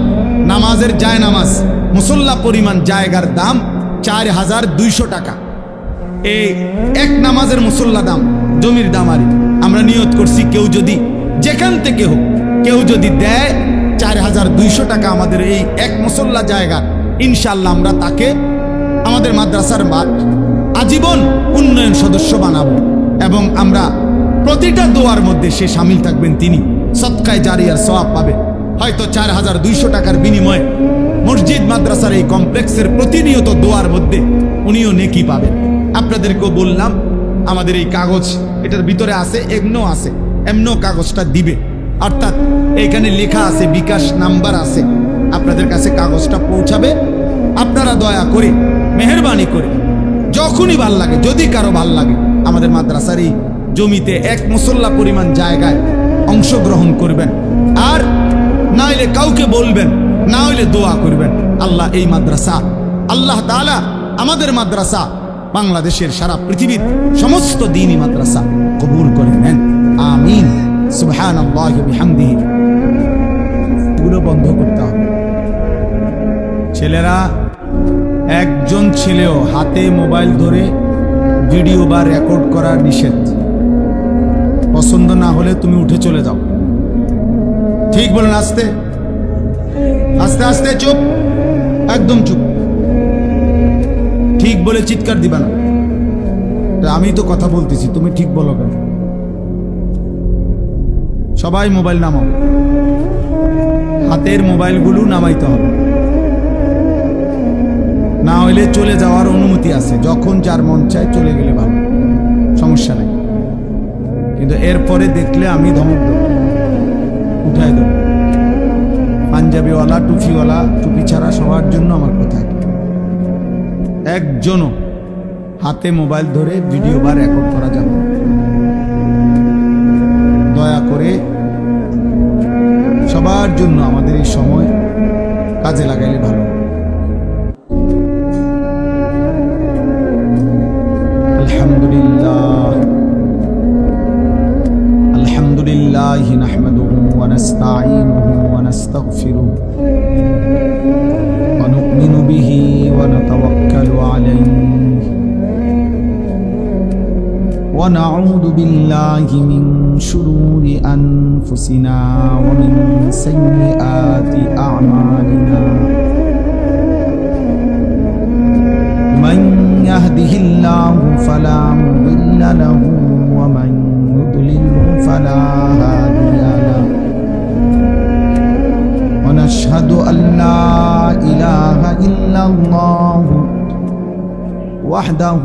নামাজের জায়নামাজ মুসল্লা পরিমাণ জায়গার দাম 4200 টাকা। এই এক নামাজের মুসল্লা দাম, জমির দাম। আর আমরা নিয়ত করছি কেউ যদি যেখান থেকে হোক কেউ যদি দেয় 4200 টাকা আমাদের এই এক মুসল্লা জায়গা, ইনশাআল্লাহ আমরা তাকে আমাদের মাদ্রাসার আজীবন উন্নয়ন সদস্য বানাবো এবং আমরা প্রতিটা দোয়ার মধ্যে সে শামিল থাকবেন, তিনি সদকায়ে জারিয়ার সওয়াব পাবে। হয়তো 4200 টাকার বিনিময়ে মসজিদ মাদ্রাসার এই কমপ্লেক্সের প্রতিনিয়ত দোয়ার মধ্যে উনিও নেকি পাবেন। আপনাদেরকেও বললাম আমাদের এই কাগজ এটার ভিতরে আছে, এমনো কাগজটা দিবে, অর্থাৎ এইখানে লেখা আছে, বিকাশ নাম্বার আছে, আপনাদের কাছে কাগজটা পৌঁছাবে। আপনারা দয়া করে মেহেরবানি করে যখনই ভাল লাগে, যদি কারো ভাল লাগে, আমাদের মাদ্রাসার এই জমিতে এক মুসল্লা পরিমাণ জায়গায় অংশগ্রহণ করবেন। আর না হইলে কাউকে বলবেন, না হইলে দোয়া করবেন। আল্লাহ এই মাদ্রাসা, আল্লাহ তাআলা আমাদের মাদ্রাসা বাংলাদেশের সারা পৃথিবীর সমস্ত দ্বীনি মাদ্রাসা কবুল করে নেন, আমিন। সুবহানাল্লাহি ওয়া বিহামদিহি। পুরো বন্ধ করতে হবে। ছেলেরা, একজন ছেলেও হাতে মোবাইল ধরে ভিডিও বা রেকর্ড করা নিষেধ। পছন্দ না হলে তুমি উঠে চলে যাও। ঠিক বলেন? আস্তে আস্তে আস্তে, চুপ, একদম চুপ। ঠিক বলে চিৎকার দিবা না। আমি তো কথা বলতেছি, তুমি ঠিক বলো কেন? সবাই মোবাইল নামাও, হাতের মোবাইলগুলো নামাইতে হবে, না হইলে চলে যাওয়ার অনুমতি আছে। যখন যার মন চায় চলে গেলে ভালো, সমস্যা নাই। কিন্তু এরপরে দেখলে আমি ধমক দেব, উঠাই দেব। পাঞ্জাবিওয়ালা টুপিওয়ালা, টুপি ছাড়া সবার জন্য আমার কথা। একজনও হাতে মোবাইল ধরে ভিডিও বা রেকর্ড করা যাবে না। দয়া করে সবার জন্য আমাদের এই সময় কাজে লাগাইলে ভালো। আলহামদুলিল্লাহ আলহামদুলিল্লাহ নাহমাদুহু ওয়া নাস্তাঈনুহু ওয়া নাস্তাগফিরুহু ওয়া নু'মিনু বিহি ওয়া নাতাওয়াক্কালু আলাইহি ওয়া নাউযু বিল্লাহি মিন শুরুরি আনফুসিনা ওয়া মিন সাইয়্যাতি আ'মালিনা মান ইয়াহদিহিল্লাহু ফালা মুদিল্লা লাহু ওয়া মান يضلله فلا هادي له ونشهد أن لا إله إلا الله وحده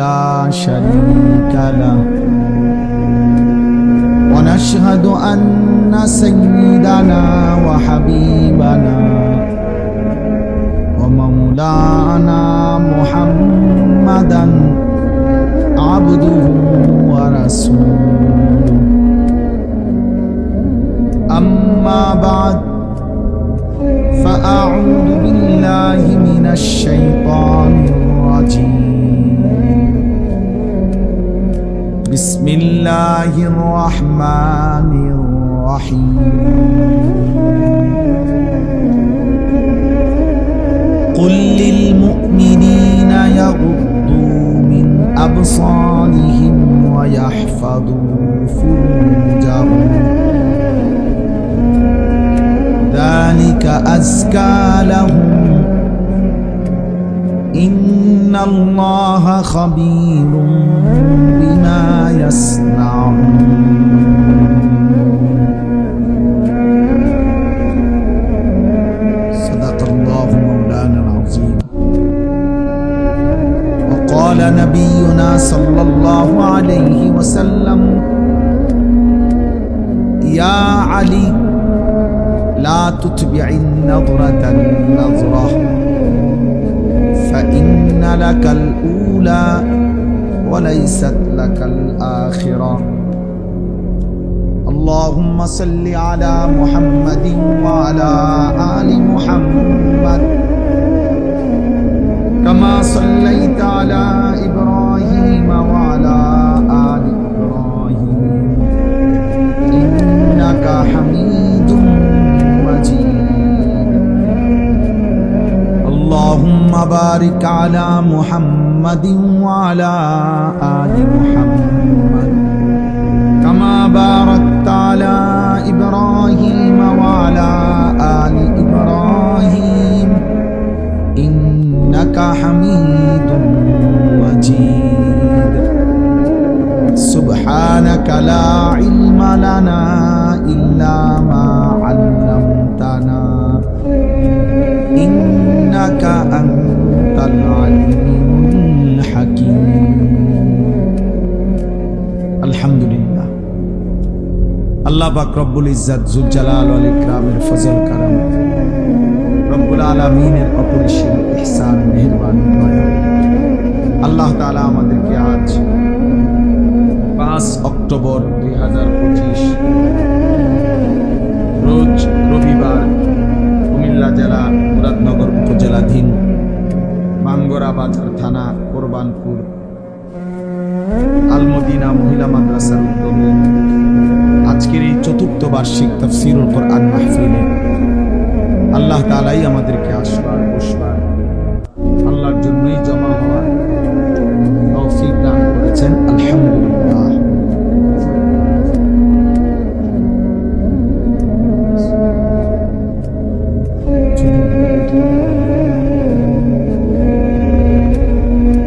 لا شريك له ونشهد أن سيدنا وحبيبنا ومولانا محمدا عبده ورسوله أما بعد فأعوذ بالله من الشيطان الرجيم بسم الله الرحمن الرحيم قل للمؤمنين يغضوا من أبصارهم ويحفظوا فروجهم ذلك أزكى لهم إن الله خبير بما يصنعون صدق الله مولانا العظيم وقال نبينا صلى الله عليه وسلم يا علي لا تتبع النظرة النظرة فإن لك الأولى وليست لك الآخرة اللهم صل على محمد وعلى آل محمد كما صليت على إبراهيم وعلى آل إبراهيم إنك حميد اللهم بارك على محمد وعلى آل محمد كما باركت على إبراهيم وعلى آل إبراهيم إنك حميد مجيد سبحانك لا علم لنا إلا ما علمتنا إنك أنت العليم الحكيم الحمد لله আল্লাহ পাক রব্বুল ইজ্জত জুল জালাল ওয়াল ইকরামের ফজল করম রব্বুল আলামিনের অপরিসীম ইহসান মেহেরবানি দয়া আল্লাহ তাআলা আমাদেরকে আজ 5 অক্টোবর 2025 রোজ রবিবার কুমিল্লা জেলা মুরাদনগর উপজেলাধীন বাঙ্গরা বাজার থানা কোরবানপুর আলমদিনা মহিলা মাদ্রাসার উদ্যোগে আজকের এই ৪র্থ বার্ষিক তাফসীরুল কোরআন মাহফিলে আল্লাহ তাআলাই আমাদেরকে আসবার বসবার আল্লাহর জন্যই জমা হওয়ার তৌফিক দান করেছেন আলহামদুলিল্লাহ।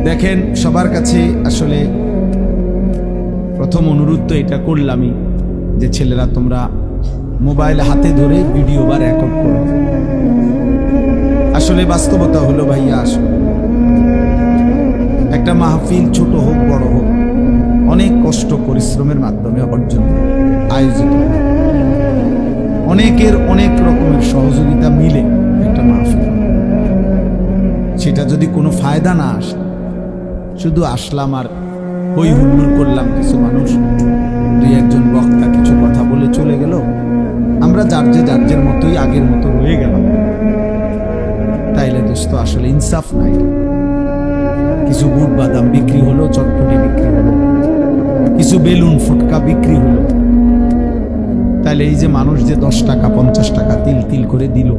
দেখেন, সবার কাছে আসলে প্রথম অনুরোধ তো এটা করলামই যে ছেলেরা তোমরা মোবাইল হাতে ধরে ভিডিও বা রেকর্ড করো। আসলে বাস্তবতা হলো ভাইয়া, আসলে একটা মাহফিল ছোট হোক বড় হোক অনেক কষ্ট পরিশ্রমের মাধ্যমে অর্জন আয়োজিত, অনেকের অনেক রকমের সহযোগিতা মিলে একটা মাহফিল। সেটা যদি কোনো ফায়দা না আসে, শুধু আসলাম আর হই হুল্লোড় করলাম, কিছু মানুষ দুই একজন বক্তা কিছু কথা বলে চলে গেল, আমরা যার মতোই আগের মতো রয়ে গেলাম, তাইলে দোস্ত আসলে ইনসাফ নাই। কিছু বুট বাদাম বিক্রি হলো, চটপটি বিক্রি হলো, কিছু বেলুন ফুটকা বিক্রি হলো, তাইলে এই যে মানুষ যে 10 টাকা 50 টাকা তিল তিল করে দিল,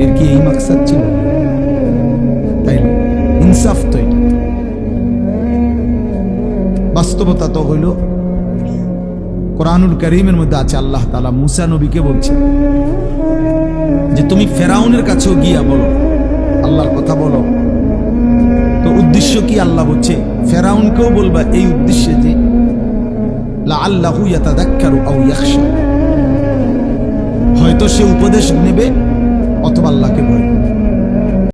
এর কি এই মাকসাদ ছিল? তাইলে ইনসাফ তো এটা। বাস্তবতা তো হইল কোরআনুল কারীমের মধ্যে আছে, আল্লাহ তাআলা মুসা নবীকে বলছে যে তুমি ফেরাউনের কাছেও গিয়া বলো, আল্লাহর কথা বলো। তো উদ্দেশ্য কি? আল্লাহ বলছে ফেরাউনকেও বলবা এই উদ্দেশ্যে যে লাআল্লাহু ইয়াতাযাক্কারু আও ইয়াখশা, হয়তো সে উপদেশ নেবে অথবা আল্লাহকে ভয়